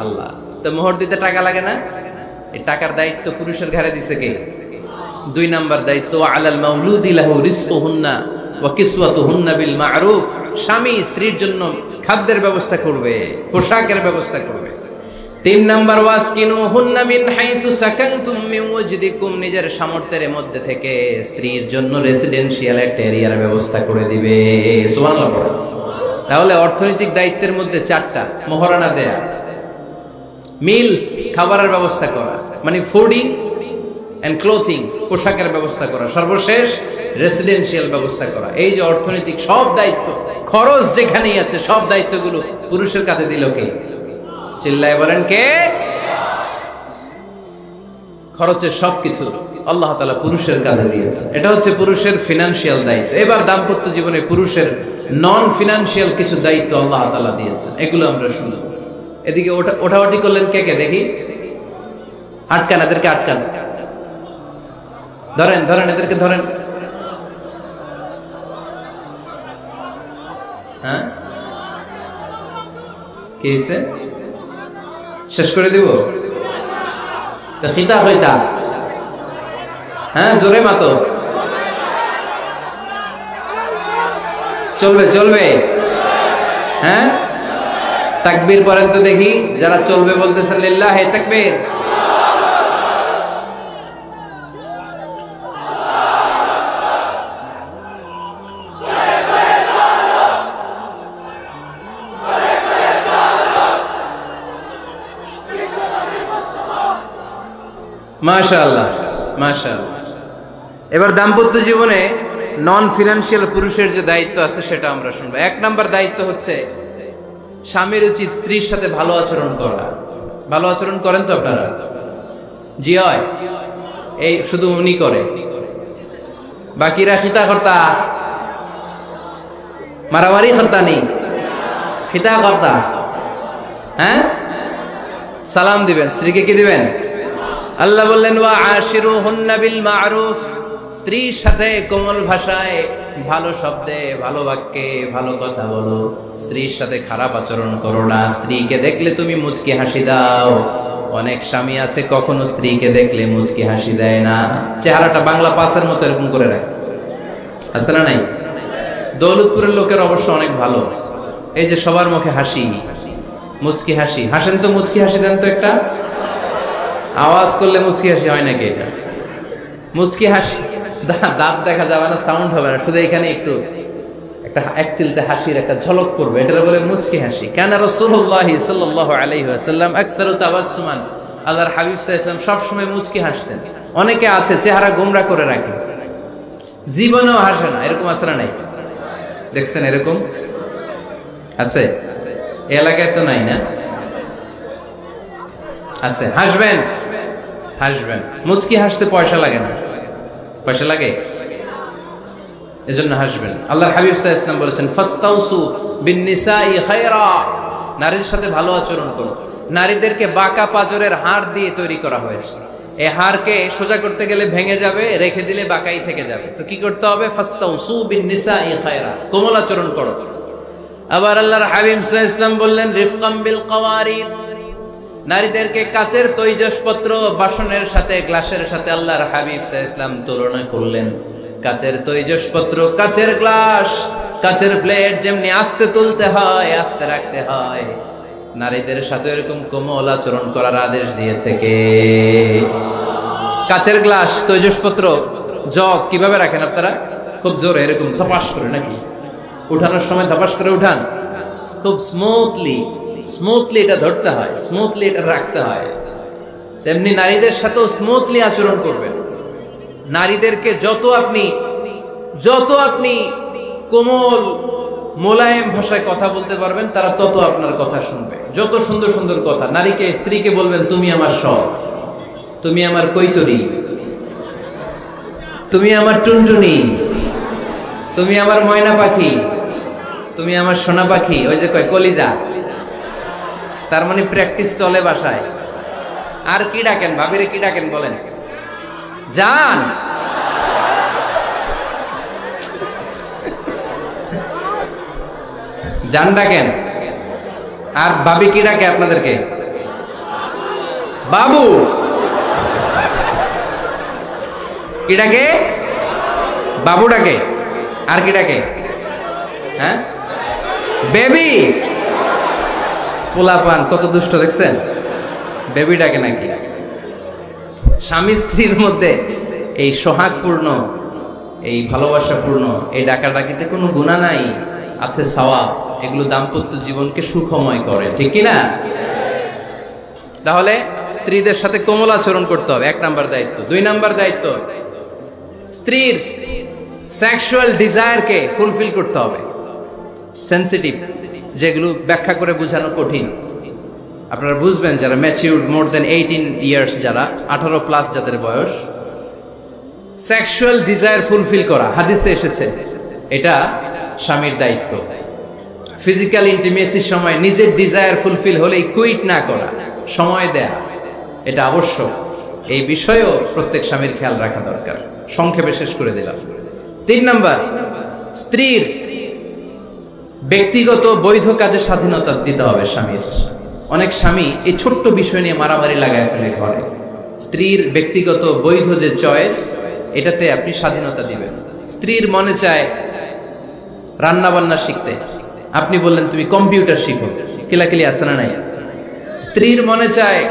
আল্লাহ। তো মোহর দিতে টাকা লাগে না? এই টাকার দায়িত্ব পুরুষের ঘাড়ে দিছে কে? 2 নাম্বার দায়িত্ব, আলাল মাউলুদি লাহু রিজকুহুন্না ওয়া কিসওয়াতুহুন্না বিল মা'রুফ। স্বামী স্ত্রীর জন্য খাদ্যের ব্যবস্থা করবে, পোশাকের ব্যবস্থা করবে। 3 নাম্বার, ওয়াসকিনুহুন্না মিন হাইসু সাকানতুম মিন ওয়াজদিকুম। নিজের সামর্থ্যের মধ্যে থেকে স্ত্রীর জন্য রেসিডেন্সিয়াল একটা এরিয়ার ব্যবস্থা করে দিবে। সুবহানাল্লাহ। তাহলে অর্থনৈতিক দায়িত্বের মধ্যে 4টা: মোহরানা দেয়া, মিলস খাবারের ব্যবস্থা করা, মানে ফুডিং এন্ড ক্লোথিং, পোশাকের ব্যবস্থা করা, সর্বশেষ রেসিডেন্সিয়াল ব্যবস্থা করা। এই যে অর্থনৈতিক সব দায়িত্ব, খরচ যেখানেই আছে, সব দায়িত্বগুলো পুরুষের কাঁধে দিল কে? চিল্লায় বলেন কে? খরচের সবকিছু আল্লাহ তাআলা পুরুষের কাঁধে দিয়েছেন। এটা হচ্ছে পুরুষের ফিনান্সিয়াল দায়িত্ব। এবার দাম্পত্য জীবনে পুরুষের নন ফিনান্সিয়াল কিছু দায়িত্ব আল্লাহ তাআলা দিয়েছেন, এগুলো আমরা শুনব। এদিকে ওঠাওয়াটি করলেন কে কে দেখি? আটকান, এদেরকে আটকান, ধরেন ধরেন, এদেরকে ধরেন। হ্যাঁ, কি হয়েছে? শেষ করে দিব তো খিতা হইতা? হ্যাঁ, জোরে মাতো, চলবে চলবে। হ্যাঁ, তাকবীর পড়েন তো দেখি, যারা চলবে বলতেছেন লিল্লাহি তাকবীর। মাশাআল্লাহ মাশাআল্লাহ। এবার দাম্পত্য জীবনে নন ফিনান্সিয়াল পুরুষের যে দায়িত্ব আছে সেটা আমরা শুনবো। এক নাম্বার দায়িত্ব হচ্ছে স্বামীর উচিত স্ত্রীর সাথে ভালো আচরণ করা। ভালো আচরণ করেন তো আপনারা? জি হয়, এই শুধু উনি করে, বাকিরা খিতা কর্তা, মারামারি কর্তা নেই, খিতা কর্তা। হ্যাঁ, সালাম দিবেন, স্ত্রীকে কি দিবেন? আল্লাহ বললেন ওয়া আশিরুহুন্না বিল মা'রুফ, স্ত্রীর সাথে কোমল ভাষায়, ভালো শব্দে, ভালো বাক্যে ভালো কথা বলো। স্ত্রীর সাথে খারাপ আচরণ করো না। স্ত্রীকে দেখলে তুমি মুচকি হাসি দাও। অনেক স্বামী আছে কখনো স্ত্রীকে দেখলে মুচকি হাসি দেয় না, চেহারাটা বাংলা পাসের মতো এরকম করে রাখে। আছে না নাই? দৌলতপুরের লোকের অবশ্য অনেক ভালো, এই যে সবার মুখে হাসি, মুচকি হাসি। হাসেন তো, মুচকি হাসি দেন তো একটা। আওয়াজ করলে মুচকি হাসি হয় নাকি? এটা মুচকি হাসি, দাঁত দেখা যাবে না, সাউন্ড হবে না, শুধু এখানে একটু একটা এক চিলতে হাসির একটা ঝলক পড়বে, এটা বলে মুচকি হাসি। কানা রাসূলুল্লাহ সাল্লাল্লাহু আলাইহি ওয়াসাল্লাম আকসারু তাবাসসুমান, আল্লাহর হাবিব সাল্লাল্লাহু আলাইহি ওয়াসাল্লাম সব সময় মুচকি হাসতেন। অনেকে আছে চেহারা গোমরা করে রাখে, জীবনেও হাসে না, এরকম আছে না নাই? দেখছেন এরকম আছে? এই এলাকায় তো নাই না? আছে। হাসবেন হাসবেন, মুচকি হাসতে পয়সা লাগে না। পয়সা লাগে? এজন্য হাসবেন। আল্লাহর হাবিব সাল্লাল্লাহু আলাইহি ওয়াসাল্লাম বলেছেন ফাস্তাউসু বিন নিসাই খায়রা, নারীর সাথে ভালো আচরণ করো। নারীদেরকে বাঁকা পাজরের হাড় দিয়ে তৈরি করা হয়েছে। এই হাড়কে সোজা করতে গেলে ভেঙে যাবে, রেখে দিলে বাঁকাই থেকে যাবে। তো কি করতে হবে? ফাস্তাউসু বিন নিসাই খায়রা, কোমল আচরণ করো। আবার আল্লাহর হাবিব সাল্লাল্লাহু আলাইহি ওয়াসাল্লাম বললেন রিফকাম বিল কাওয়ারিদ, নারীদেরকে কাচের তৈজসপত্র, বাসনের সাথে, গ্লাসের সাথে আল্লাহর হাবিব সাল্লাল্লাহু আলাইহি ওয়াসাল্লাম তুলনা করলেন। কাচের তৈজসপত্র, কাচের গ্লাস, কাচের প্লেট যেমনি আস্তে তুলতে হয়, আস্তে রাখতে হয়, নারীদের সাথে এরকম কোমল আচরণ করার আদেশ দিয়েছে কে? কাচের গ্লাস, তৈজসপত্র, জগ কিভাবে রাখেন আপনারা? খুব জোরে এরকম ধপাস করে নাকি? উঠানোর সময় ধপাস করে উঠান? খুব স্মুথলি এটা ধরতে হয়, স্মুথলি এটা রাখতে হয়। তেমনি নারীদের সাথেও স্মুথলি আচরণ করবেন। নারীদেরকে যত আপনি কোমল মোলায়েম ভাষায় কথা বলতে পারবেন, তারা তত আপনার কথা শুনবে। যত সুন্দর সুন্দর কথা নারীকে, স্ত্রীকে বলবেন তুমি আমার সব, তুমি আমার কৈতরি, তুমি আমার টুনটুনি, তুমি আমার ময়না পাখি, তুমি আমার সোনা পাখি। ওই যে কয় কলিজা, তার মানে প্র্যাকটিস চলে বাসায়। আর কি ডাকেন? ভাবিরে কি ডাকেন বলেন? জান। জান ডাকেন। আর ভাবি কি ডাকে আপনাদেরকে? বাবু। কি ডাকে? বাবু ডাকে। আর কি ডাকে? হ্যাঁ, বেবি। পোলাপান কত দুষ্ট দেখছেন? বেবি ডাকে নাকি? স্বামী স্ত্রীর মধ্যে এই সোহাগপূর্ণ, এই ভালোবাসাপূর্ণ এই ডাকাডাকিতে কোনো গুনাহ নাই, আছে সওয়াব। এগুলো দাম্পত্য জীবনকে সুখময় করে, ঠিক কি না? তাহলে স্ত্রীদের সাথে কোমল আচরণ করতে হবে, এক নাম্বার দায়িত্ব। দুই নাম্বার দায়িত্ব, স্ত্রীর সেক্সুয়াল ডিজায়ারকে ফুলফিল করতে হবে। সেনসিটিভ, যেগুলো ব্যাখ্যা করে বোঝানো কঠিন, আপনারা বুঝবেন যারা ম্যাচিউরড মোর দেন 18 ইয়ার্স, যারা 18 প্লাস যাদের বয়স, সেক্সুয়াল ডিজায়ার ফুলফিল করা হাদিসে এসেছে এটা স্বামীর দায়িত্ব। ফিজিক্যাল ইন্টিমেসির সময় নিজের ডিজায়ার ফুলফিল হলেই কুইট না করা, সময় দেয়া, এটা আবশ্যক। এই বিষয়েও প্রত্যেক স্বামীর খেয়াল রাখা দরকার। সংক্ষেপে শেষ করে দিলাম। 3 নাম্বার, স্ত্রীর ব্যক্তিগত বৈধ কাজে স্বাধীনতা দিতে হবে স্বামীর। অনেক স্বামী এই ছোট্ট বিষয় নিয়ে মারামারি লাগায় ফেলে ঘরে। স্ত্রীর ব্যক্তিগত বৈধ যে চয়েস, এটাতে আপনি স্বাধীনতা দিবেন। স্ত্রীর মনে চায় রান্না বান্না শিখতে, আপনি বললেন তুমি কম্পিউটার শিখো, কিলাকিলি আছে না নাই? স্ত্রীর মনে চায়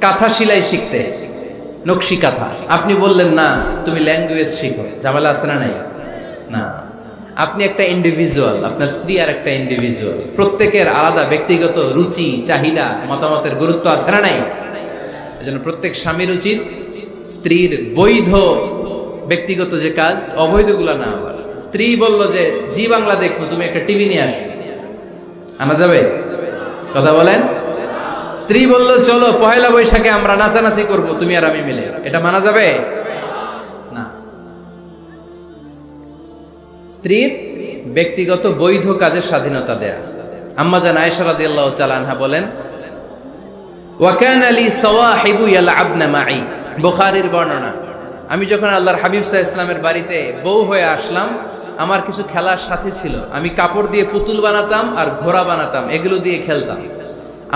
কাঁথা সেলাই শিখতে, নকশি কাঁথা, আপনি বললেন না তুমি ল্যাঙ্গুয়েজ শিখো, ঝামেলা আছে না নাই? না, আপনি একটা ইন্ডিভিজুয়াল, আপনার স্ত্রী আর একটা ইন্ডিভিজুয়াল, প্রত্যেকের আলাদা ব্যক্তিগত রুচি, চাহিদা, মতামতের গুরুত্ব আছে না নাই? এজন্য প্রত্যেক স্বামীর উচিত স্ত্রীর বৈধ ব্যক্তিগত যে কাজ, অবৈধগুলা না আবার। স্ত্রী বলল যে জি বাংলা দেখবো, তুমি একটা টিভি নিয়ে আসো, আনা যাবে? কথা বলেন। স্ত্রী বলল চলো পহেলা বৈশাখে আমরা নাচানাচি করব, তুমি আর আমি মিলে, এটা মানা যাবে না। স্ত্রীর ব্যক্তিগত বৈধ কাজের স্বাধীনতা দেয়া। আম্মা জান আয়েশা রাদিয়াল্লাহু তাআলা আনহা বলেন, ওয়া কানা লি সাওয়াহিবু ইয়ালআবনা মাই, বুখারীর বর্ণনা, আমি যখন আল্লাহর হাবিব সাল্লাল্লাহু আলাইহি ওয়াসাল্লামের বাড়িতে বউ হয়ে আসলাম, আমার কিছু খেলার সাথী ছিল। আমি কাপড় দিয়ে পুতুল বানাতাম আর ঘোড়া বানাতাম, এগুলো দিয়ে খেলতাম।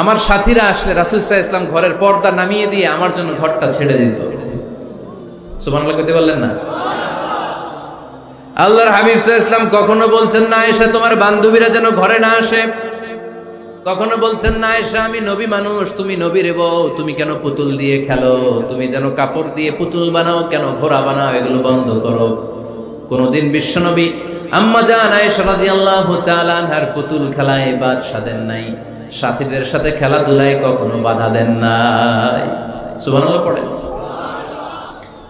আমার সাথীরা আসলে রাসূল সাল্লাল্লাহু আলাইহি ওয়াসাল্লাম ঘরের পর্দা নামিয়ে দিয়ে আমার জন্য ঘরটা ছেড়ে দিত। সুবহানাল্লাহ কইতে পারলেন না? আল্লাহর হাবিব সাল্লাল্লাহু আলাইহি ওয়াসাল্লাম কখনো বলতেন না আয়েশা তোমার বান্ধবীরা যেন ঘরে না আসে, কখনো বলতেন না আয়েশা আমি নবী মানুষ, তুমি নবীর বউ, তুমি কেন পুতুল দিয়ে খেলো, তুমি যেন কাপড় দিয়ে পুতুল বানাও, কেন ঘোড়া বানাও, এগুলো বন্ধ করো। কোনদিন বিশ্বনবী আম্মা জান আয়েশা রাদিয়াল্লাহু তাআলা আনহার পুতুল খেলায় বাধা দেন নাই, সাথীদের সাথে খেলাধুলায় কখনো বাধা দেন নাই। সুবহানাল্লাহ পড়েন।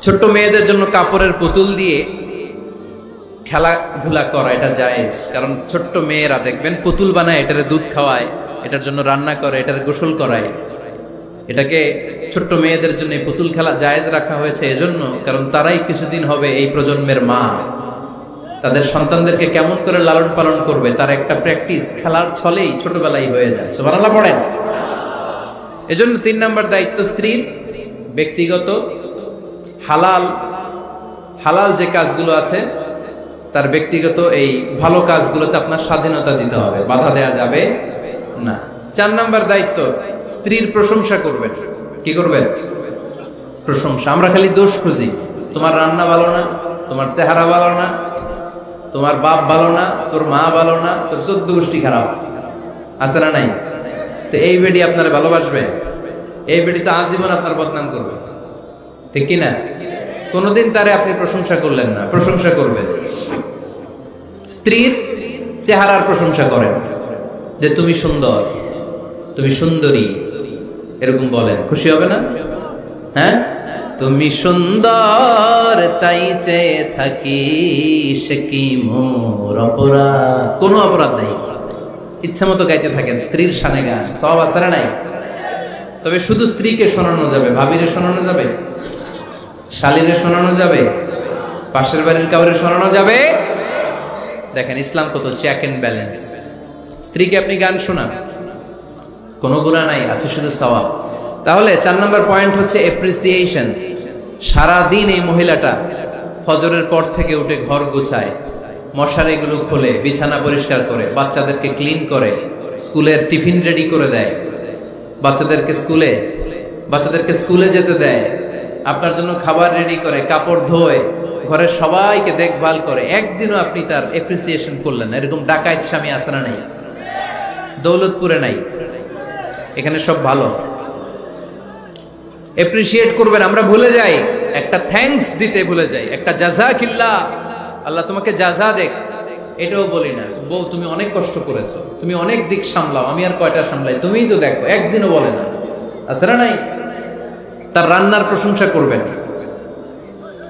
ছোট্ট মেয়েদের জন্য কাপড়ের পুতুল দিয়ে খেলাধুলা করা এটা জায়েজ, কারণ ছোট্ট মেয়েরা দেখবেন পুতুল বানায়, এটারে দুধ খাওয়ায়, এটার জন্য রান্না করে, এটারে গোসল করায়। এটাকে ছোট্ট মেয়েদের জন্য পুতুল খেলা জায়েজ রাখা হয়েছে এজন্য, কারণ তারাই কিছুদিন হবে এই প্রজন্মের মা। তাদের সন্তানদেরকে কেমন করে লালন পালন করবে তার একটা প্র্যাকটিস খেলার ছলেই ছোটবেলায় হয়ে যায়। সুবহানাল্লাহ পড়েন। এজন্য 3 নাম্বার দায়িত্ব স্ত্রীর ব্যক্তিগত হালাল যে কাজগুলো আছে তার ব্যক্তিগত এই ভালো কাজগুলোতে আপনার স্বাধীনতা দিতে হবে, বাধা দেয়া যাবে না। 4 নাম্বার দায়িত্ব স্ত্রীর প্রশংসা করবেন। কি করবেন? প্রশংসা। আমরা খালি দোষ খুঁজি, তোমার রান্না ভালো না, তোমার চেহারা ভালো না, তোমার বাপ ভালো না, তোর মা ভালো না, তোর 14 গোষ্ঠী খারাপ, আছে না নাই? তো এই বেডি আপনার ভালোবাসবে? এই বেডি তো আজীবন আপনার বদনাম করবে, ঠিক কিনা? কোনদিন তারে আপনি প্রশংসা করলেন না, প্রশংসা করবেন। স্ত্রীর চেহারার প্রশংসা করেন, যে তুমি সুন্দর, তুমি সুন্দরী, এরকম বলেন, খুশি হবে না? হ্যাঁ, তুমি সুন্দর তাই চেয়ে থাকি, সে কি মোর অপরাধ? কোনো অপরাধ নাই, ইচ্ছা মতো গাইতে থাকেন স্ত্রীর শানে গান, সব আছে না নাই? তবে শুধু স্ত্রীকে শোনানো যাবে, ভাবিরে শোনানো যাবে, শালীরে শোনানো যাবে, পাশের বাড়ির কাউরে শোনানো যাবে? দেখেন ইসলাম কত চেক এন্ড ব্যালেন্স। স্ত্রীকে আপনি গান শোনান, কোনো গুনাহ নাই, আছে শুধু সওয়াব। তাহলে 4 নম্বর পয়েন্ট হচ্ছে এপ্রিসিয়েশন। সারাদিন এই মহিলাটা ফজরের পর থেকে উঠে ঘর গোছায়, মশারিগুলো খোলে, বিছানা পরিষ্কার করে, বাচ্চাদেরকে ক্লিন করে, স্কুলের টিফিন রেডি করে দেয়, বাচ্চাদেরকে স্কুলে যেতে দেয়, আপনার জন্য খাবার রেডি করে, কাপড় ধোয়, ঘরের সবাইকে দেখভাল করে। একদিনও আপনি তার এপ্রিসিয়েশন করলেন না। এরকম ডাকাইত স্বামী আছে না নাই? দৌলতপুরে নাই, এখানে সব ভালো। এপ্রিসিয়েট করবেন। আমরা ভুলে যাই, একটা থ্যাঙ্কস দিতে ভুলে যাই, একটা জাযাকিল্লাহ, আল্লাহ তোমাকে জাযা দেখ, এটাও বলি না। বউ তুমি অনেক কষ্ট করেছো, তুমি অনেক দিক সামলাও, আমি আর কয়টা সামলাই, তুমিই তো দেখো, একদিনও বলে না, আছে না নাই? তার রান্নার প্রশংসা করবেন,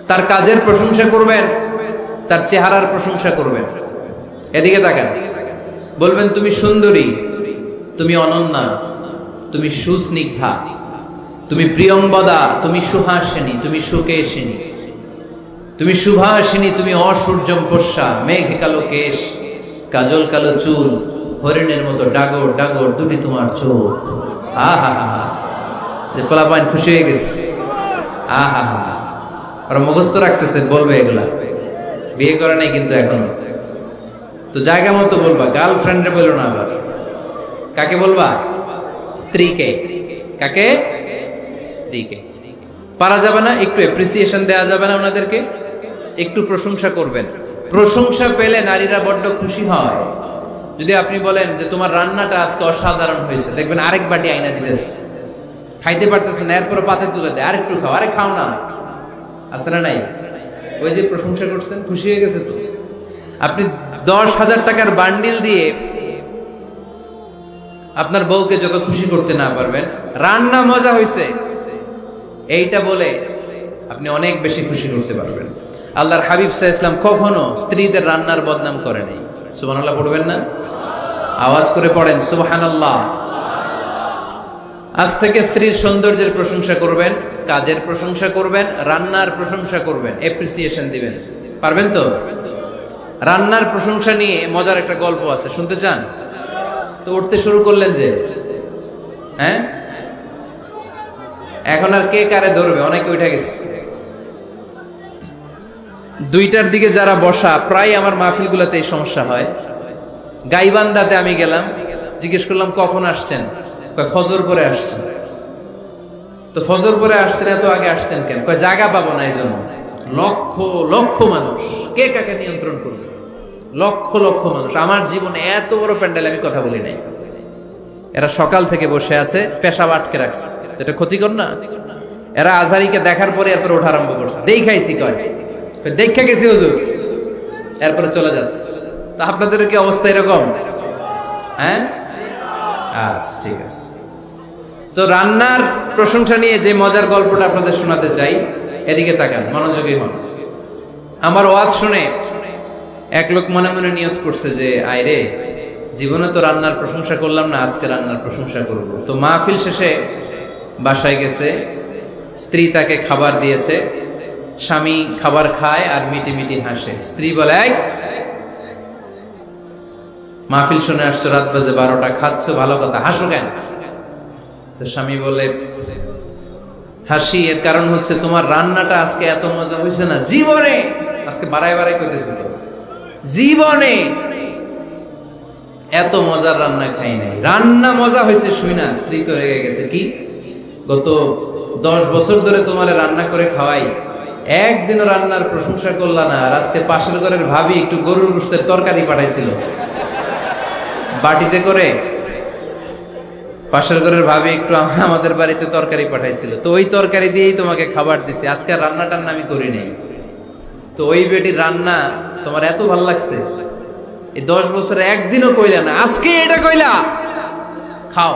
তার কাজের প্রশংসা করবেন, তার চেহারার প্রশংসা করবেন। এদিকে তাকান, বলবেন তুমি সুন্দরী, তুমি অনন্যা, তুমি সুস্নিগ্ধা, তুমি প্রিয়ংবদা, তুমি সুহাসিনী, তুমি সুকেশিনী, তুমি সুভাষিনী, তুমি অসূর্যম পোষ্যা, মেঘ কালো কেশ, কাজল কালো চুল, হরিণের মতো ডাগর ডাগর দুটি তোমার চোখ। আহা হা, যে পোলাপাইন খুশি হয়ে গেছে। আহা হা, ওরা মুখস্থ রাখতেছে, বলবে এগুলা। বিয়ে করে নাই কিন্তু এখনো, তো জায়গা মতো বলবা। গার্লফ্রেন্ডে বলো না আবার। কাকে বলবা? স্ত্রীকে। কাকে? স্ত্রীকে। পারা যাবে না একটু অ্যাপ্রিসিয়েশন দেওয়া যাবে না ওনাদেরকে? একটু প্রশংসা করবেন। প্রশংসা পেলে নারীরা বড্ড খুশি হয়। যদি আপনি বলেন যে তোমার রান্নাটা আজকে অসাধারণ হয়েছে, দেখবেন আরেক বাটি আইনা দিতেছে, খাইতে পারতেছে না, এরপর পাতে তুলে দেয়, আরেকটু খাও, আরে খাও না। আছে না নাই? ওই যে প্রশংসা করছেন, খুশি হয়ে গেছে তো। আপনি 10,000 টাকার বান্ডিল দিয়ে আপনার বউকে যত খুশি করতে না পারবেন, রান্না মজা হয়েছে এইটা বলে আপনি অনেক বেশি খুশি করতে পারবেন। আল্লাহর হাবিব সাল্লাল্লাহু আলাইহি ওয়াসাল্লাম কখনো স্ত্রীদের রান্নার বদনাম করে নাই। সুবহানাল্লাহ পড়বেন না? আওয়াজ করে পড়েন সুবহানাল্লাহ। আজ থেকে স্ত্রীর সৌন্দর্যের প্রশংসা করবেন, কাজের প্রশংসা করবেন, রান্নার প্রশংসা করবেন, অ্যাপ্রিসিয়েশন দিবেন। পারবেন তো? রান্নার প্রশংসা নিয়ে মজার একটা গল্প আছে, শুনতে চান? তো উঠতে শুরু করলেন যে, হ্যাঁ, এখন আর কে কারে ধরবে? অনেকে উঠে গেছে। 2টার দিকে যারা বসা, প্রায় আমার মাহফিলগুলোতে এই সমস্যা হয়। গাইবান্ধাতে আমি গেলাম, জিজ্ঞেস করলাম কখন আসছেন? কয় ফজর পরে আসছেন। তো ফজর পরে আসছেন, এত আগে আসছেন কেন? কয় জায়গা পাবো না এই জন্য। লক্ষ লক্ষ মানুষ, কে কাকে নিয়ন্ত্রণ করবে? লক্ষ লক্ষ মানুষ। আমার জীবনে এত বড় প্যান্ডেল আমি কথা বলি নাই। এরা সকাল থেকে বসে আছে, পেশাব আটকে রাখছে, এটা ক্ষতিকর না? এরা আজহারিকে দেখার পরে এরপর ওঠা আরম্ভ করছে। দেখাইছি, কয় দেখা গেছি হুজুর, এরপরে চলে যাচ্ছে। তা আপনাদের কি অবস্থা এরকম? হ্যাঁ, আচ্ছা ঠিক আছে। তো রান্নার প্রশংসা নিয়ে যে মজার গল্পটা আপনাদের শোনাতে চাই, এদিকে তাকান, মনোযোগী হন। আমার ওয়াজ শুনে এক লোক মনে মনে নিয়ত করছে যে আইরে, জীবনে তো রান্নার প্রশংসা করলাম না, আজকে রান্নার প্রশংসা করব। তো মাহফিল শেষে বাসায় গেছে, স্ত্রী তাকে খাবার দিয়েছে, স্বামী খাবার খায় আর মিটি মিটি হাসে। স্ত্রী বলে, মাহফিল শুনে আসছো, রাত বাজে 12টা, খাচ্ছ, ভালো কথা, হাসো কেন? তো স্বামী বলে, হাসি এর কারণ হচ্ছে তোমার রান্নাটা আজকে এত মজা হয়েছে না জীবনে, আজকে বাড়াই বাড়াই করতেছে, তো জীবনে এত মজার রান্না খাই নাই। রান্না মজা হয়েছে শুই না স্ত্রী তো রেগে গেছে। কি, গত 10 বছর ধরে তোমার রান্না করে খাওয়াই, একদিনও রান্নার প্রশংসা করলা না। আর আজকে পাশের ঘরের ভাবি একটু গরুর গোশতের তরকারি পাঠাইছিল বাটিতে করে, পাশের ঘরের ভাবি একটু আমাদের বাড়িতে তরকারি পাঠাইছিল, তো ওই তরকারি দিয়েই তোমাকে খাবার দিছে, আজকে রান্না টান্না আমি করি নাই। তো ওই বেটির রান্না তোমার এত ভালো লাগছে, এই 10 বছরে একদিনও কইলা না, আজকে এটা কইলা। খাও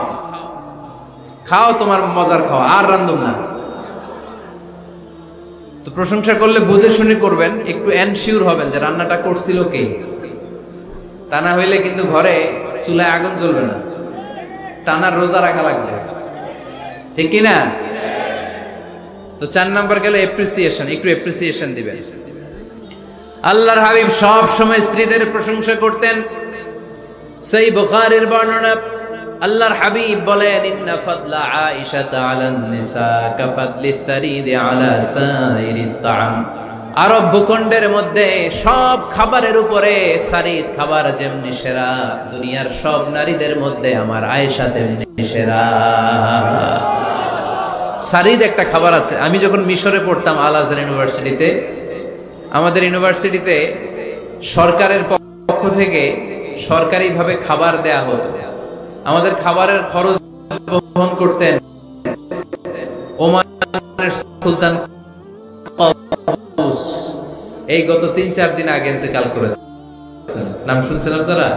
খাও, তোমার মজার খাও, আর রান্ধুম না। তো প্রশংসা করলে বুঝে শুনে করবেন, একটু এনশিওর হবেন যে রান্নাটা করছিল কে। তা না হইলে কিন্তু ঘরে চুলায় আগুন জ্বলবে না, টানার রোজা রাখা লাগবে, ঠিক কিনা? তো 4 নাম্বার গেল এপ্রিসিয়েশন, একটু এপ্রিসিয়েশন দিবেন। আল্লাহর হাবিব সব সময় স্ত্রীদের প্রশংসা করতেন। সেই বুখারীর বর্ণনা, আল্লাহর হাবিব বলেন, ইন্না ফাদলা আয়েশা আলান নিসা কাফাদলি সারিদি আলা সাইরিত তাআম। আরব ভূখণ্ডের মধ্যে সব খাবারের উপরে সারিদ খাবার যেমনি সেরা, দুনিয়ার সব নারীদের মধ্যে আমার আয়েশা তেমনি সেরা। সারিদ একটা খাবার আছে। আমি যখন মিশরে পড়তাম আল আজহার ইউনিভার্সিটিতে, আমাদের ইউনিভার্সিটিতে সরকারের পক্ষ থেকে সরকারিভাবে খাবার দেয়া হতো। আমাদের খাবারের খরচ বহন করতেন ওমানের সুলতান কাবুস। এই গত 3-4 দিন আগে ইন্তেকাল করেছেন, নাম শুনছেন আপনারা?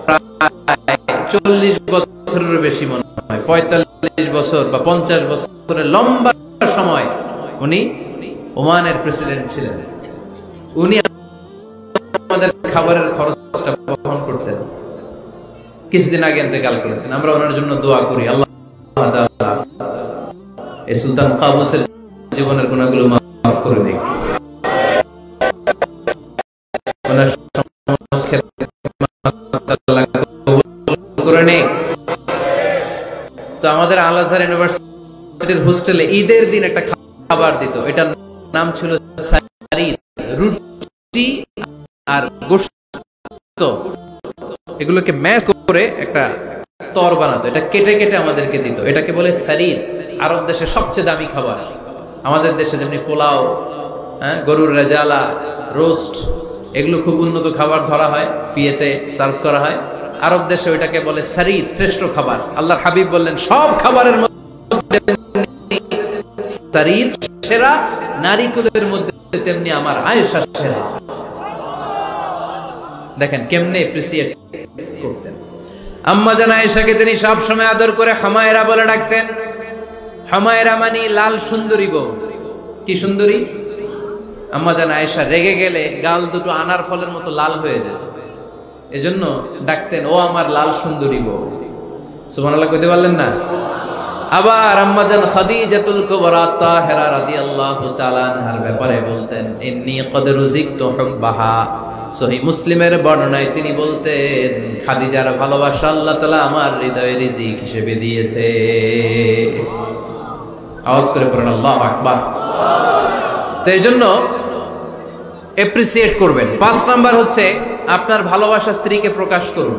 প্রায় 40 বছরের বেশি মনে হয়, 45 বছর বা 50 বছরের লম্বা সময় উনি ওমানের প্রেসিডেন্ট ছিলেন। উনি আমাদের খাবারের খরচটা বহন করতেন। কিছুদিন আগে ইন্তেকাল করেছেন। আমরা ওনার জন্য দোয়া করি আল্লাহ তাআলা এই সুলতান কাবুসের জীবনের গুনাহগুলো মাফ করে দিক। ওনার সমস্ত আল্লাহ কবুল করে নিক। তো আমাদের আল আজহার ইউনিভার্সিটির হোস্টেলে ঈদের দিন একটা খাবার দিত, এটার নাম ছিল সারিদ, রুটি আর গোশত, এগুলোকে ম্যাশ করে একটা স্তর বানাতো, এটা কেটে কেটে আমাদেরকে দিত। এটাকে বলে সারিদ। আরব দেশে সবচেয়ে দামি খাবার। আমাদের দেশে যেমনি পোলাও, গরুর রেজালা, রোস্ট, এগুলো খুব উন্নত খাবার ধরা হয়, বিয়েতে সার্ভ করা হয়। আরব দেশে ওইটাকে বলে সারিদ, শ্রেষ্ঠ খাবার। আল্লাহর হাবিব বললেন সব খাবারের মধ্যে সারিদ সেরা, নারীকুলের মধ্যে তেমনি আমার আয়েশা সেরা। দেখেন কেমনে এপ্রিসিয়েট করতেন। আম্মা জান আয়েশাকে তিনি সব সময় আদর করে হামায়রা বলে ডাকতেন। হামায়রা মানে লাল সুন্দরী বউ। কি সুন্দরী? আম্মা জান আয়েশা রেগে গেলে গাল দুটো আনার ফলের মতো লাল হয়ে যেত, এজন্য ডাকতেন ও আমার লাল সুন্দরী বউ। সুবহানাল্লাহ কইতে পারলেন না? আবার আম্মা জান খাদিজাতুল কুবরা তাহেরা রাদিয়াল্লাহু তাআলা আনহার ব্যাপারে বলতেন ইন্নী ক্বাদ রুজিকতু হুব্বাহা। সহিহ মুসলিমের বর্ণনায় তিনি বলতেন খাদিজার ভালোবাসা আল্লাহ তাআলা আমার হৃদয়ে রিজিক হিসেবে দিয়েছে। আওয়াজ করে পড়েন আল্লাহু আকবার। তো এইজন্য এপ্রিসিয়েট করবেন। 5 নাম্বার হচ্ছে আপনার ভালোবাসা স্ত্রীকে প্রকাশ করুন।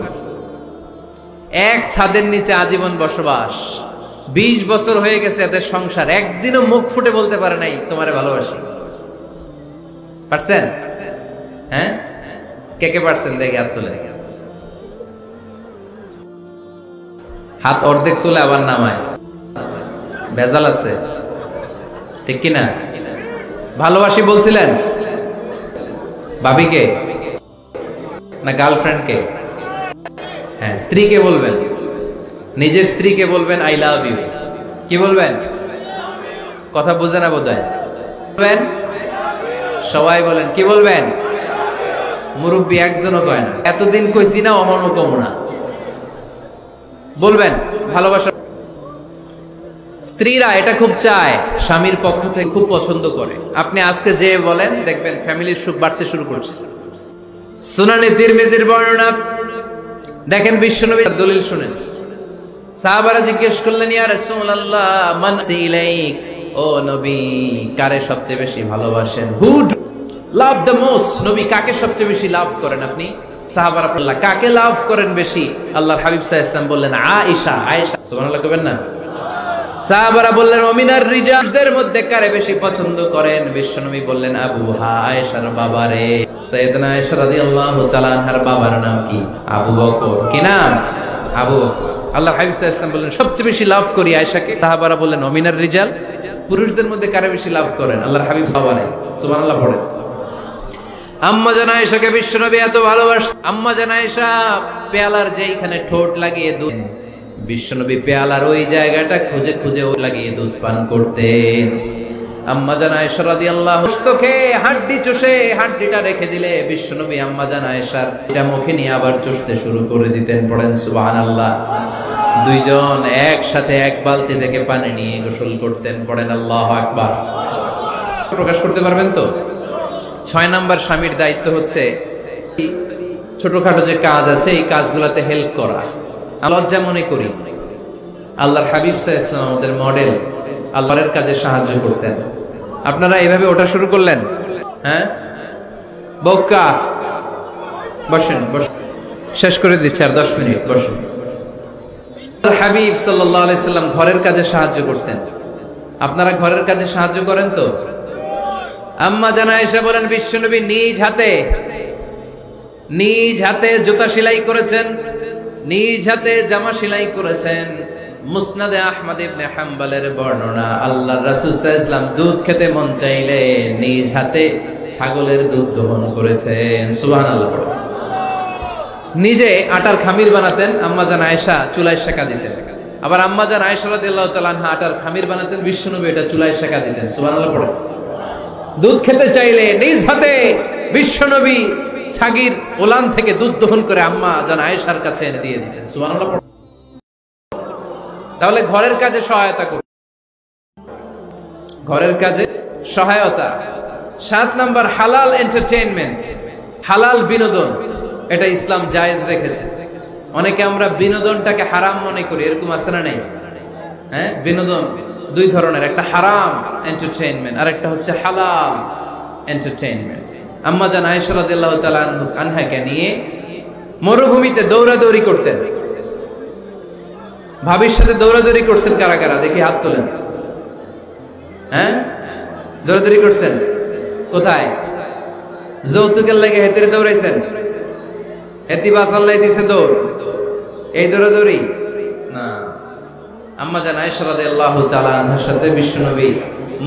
এক ছাদের নিচে আজীবন বসবাস, 20 বছর হয়ে গেছে এদের সংসার, একদিনও মুখ ফুটে বলতে পারে নাই তোমারে ভালোবাসি। পারছেন? হ্যাঁ, কে কে পারছেন? দেখে হাত তুলে। হাত অর্ধেক তুলে আবার নামায়, ভেজাল আছে, ঠিক কিনা? ভালোবাসি বলছিলেন ভাবিকে না গার্লফ্রেন্ডকে? হ্যাঁ, স্ত্রীকে বলবেন, নিজের স্ত্রীকে বলবেন আই লাভ ইউ। কি বলবেন? কথা বুঝে না বোধহয়। বলবেন, সবাই বলেন। কি বলবেন? মুরব্বী একজনও কয় না। এতদিন কইছি না, অহনো কম না। বলবেন ভালোবাসা। স্ত্রীরা এটা খুব চায়, স্বামীর পক্ষ থেকে খুব পছন্দ করে। আপনি আজকে যে বলেন দেখবেন ফ্যামিলির সুখ বাড়তে শুরু করছে। সুনানে তিরমিজির বর্ণনা দেখেন, বিশ্বনবীর দলিল শুনেন। সাহাবারা জিজ্ঞেস করলেন ইয়া রাসূলুল্লাহ মান ইলাইক, ও নবী কারে সবচেয়ে বেশি ভালোবাসেন? হু লাভ দ্য মোস্ট, নবী কাকে সবচেয়ে বেশি লাভ করেন আপনি? সাহাবারা বললেন কাকে লাভ করেন বেশি? আল্লাহর হাবিব সাল্লাল্লাহু আলাইহি ওয়াসাল্লাম বললেন আয়েশা। আয়েশা, সুবহানাল্লাহ কইবেন না? সাহাবারা বললেন ওমিনার রিজালদের মধ্যে কারে বেশি পছন্দ করেন? বিশ্বনবী বললেন আবুহা, আয়েশার বাবারে। সাইয়েদনা আয়েশা রাদিয়াল্লাহু তাআলা আনহার বাবার নাম কি? আবু বকর। কি নাম? আবু বকর। আল্লাহর হাবিব সাল্লাল্লাহু আলাইহি ওয়াসাল্লাম বললেন সবচেয়ে বেশি লাভ করি আয়েশাকে। সাহাবারা বললেন ওমিনার রিজাল, পুরুষদের মধ্যে কারে বেশি লাভ করেন? আল্লাহর হাবিব বাবারে। সুবহানাল্লাহ পড়েন। আম্মা জান আয়েশাকে বিশ্বনবী এত ভালোবাসতেন। আম্মা জান আয়েশা পেয়ালার যেখানে ঠোঁট লাগিয়ে দুধ, বিশ্বনবী পেয়ালার ওই জায়গাটা খুঁজে খুঁজে লাগিয়ে দুধ পান করতেন। আম্মা জান আয়েশা রাদিয়াল্লাহু চোখে হাড্ডি চষে হাড্ডিটা রেখে দিলে বিশ্বনবী আম্মা জান আয়েশার এটা মুখে নিয়ে আবার চষতে শুরু করে দিতেন। পড়েন সুবহানাল্লাহ। দুইজন একসাথে এক বালতি থেকে পানি নিয়ে গোসল করতেন। পড়েন আল্লাহু আকবার। প্রকাশ করতে পারবেন তো? 6 নাম্বার স্বামীর দায়িত্ব হচ্ছে ছোটখাটো যে কাজ আছে এই কাজগুলোতে হেল্প করা। লজ্জা মনে করি আল্লাহর হাবিব সাল্লাল্লাহু আলাইহি ওয়াসাল্লাম আমাদের মডেল, আল্লাহর কাজে সাহায্য করতেন। আপনারা এইভাবে ওঠা শুরু করলেন? হ্যাঁ, বউকা বসেন, বসেন, শেষ করে দিচ্ছি আর 10 মিনিট, বসেন। আল্লাহর হাবিব সাল্লাল্লাহু আলাইহি ওয়াসাল্লাম ঘরের কাজে সাহায্য করতেন। আপনারা ঘরের কাজে সাহায্য করেন তো? আম্মা জান আয়েশা বলেন বিশ্বনবী নিজ হাতে জুতা সেলাই করেছেন, নিজ হাতে জামা সেলাই করেছেন। মুসনাদে আহমদ ইবনে হাম্বলের বর্ণনা, আল্লাহর রাসূল সাল্লাল্লাহু আলাইহি ওয়াসাল্লাম দুধ খেতে মন চাইলে নিজ হাতে ছাগলের দুধ দহন করেছেন। সুবহানাল্লাহ। নিজে আটার খামির বানাতেন, আম্মা জান আয়েশা চুলায় সেকা দিতেন। আবার আম্মা জান আয়েশা রাদিয়াল্লাহু তাআলা আনহা আটার খামির বানাতেন, বিশ্বনবী এটা চুলায় সেকা দিতেন। সুবহানাল্লাহ পড়ে। দুধ খেতে চাইলে নিজ হাতে বিশ্বনবী ছাগির ওলান থেকে দুধ দহন করে আম্মা জান আয়েশার কাছে এনে দিয়ে দিলেন। সুবহানাল্লাহ। তাহলে ঘরের কাজে সহায়তা করুন, ঘরের কাজে সহায়তা। 7 নাম্বার হালাল এন্টারটেইনমেন্ট, হালাল বিনোদন, এটা ইসলাম জায়েজ রেখেছে। অনেকে আমরা বিনোদনটাকে হারাম মনে করি, এরকম আছে না নাই? হ্যাঁ, বিনোদন দুই ধরনের, একটা হারাম এন্টারটেইনমেন্ট আর একটা হচ্ছে হালাল এন্টারটেইনমেন্ট। আম্মা জান আয়েশা রাদিয়াল্লাহু তাআলা আনহাকে নিয়ে মরুভূমিতে দৌড়াদৌড়ি করতেন। ভাবির সাথে দৌড়াদৌড়ি করছেন কারা কারা? দেখি হাত তোলেন। হ্যাঁ, দৌড়াদৌড়ি করছেন কোথায়? যৌতুকের লেগে হেতিরে দৌড়াইছেন? হেতি বাস আল্লাহ দিছে দৌড়, এই দৌড়াদৌড়ি না। আম্মা জান আয়েশা রাদিয়াল্লাহু তাআলা আনহার সাথে বিশ্বনবী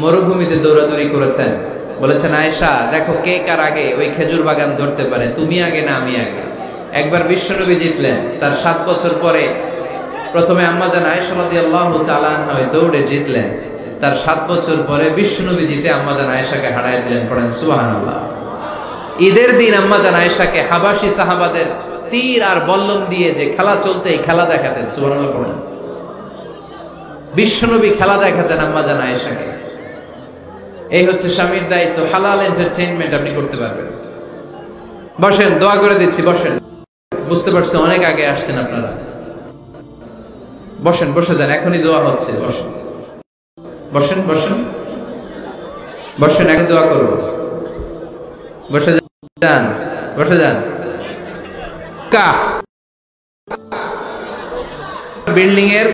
মরুভূমিতে দৌড়াদৌড়ি করেছেন। বলেছেন, আয়েশা দেখো কে কার আগে ওই খেজুর বাগান ধরতে পারে, তুমি আগে না আমি আগে। একবার বিশ্বনবী জিতলেন, তার 7 বছর পরে প্রথমে আম্মা জান আয়েশা রাদিয়াল্লাহু তাআলা আনহা ওই দৌড়ে জিতলেন। তার 7 বছর পরে বিশ্বনবী জিতে আম্মা জান আয়েশাকে হারায় দিলেন। পড়েন সুবহানাল্লাহ। ঈদের দিন আম্মা জান আয়েশাকে হাবাসী সাহাবাদের তীর আর বল্লম দিয়ে যে খেলা চলতে, এই খেলা দেখাতেন। সুবহানাল্লাহ পড়েন। বিশ্বনবী খেলা দেখাতেন আম্মা জান আয়েশাকে। এই হচ্ছে স্বামীর দায়িত্ব, হালাল এন্টারটেইনমেন্ট আপনি করতে পারবেন। বসেন, দোয়া করে দিচ্ছি, বসেন। বুঝতে পারছি অনেক আগে আসছেন আপনারা। বসেন, বসে যান, এখনই দোয়া হচ্ছে। বসেন বসেন বসেন বসেন, এখন দোয়া করবো। বসে যান, বসে যান। বিল্ডিং এর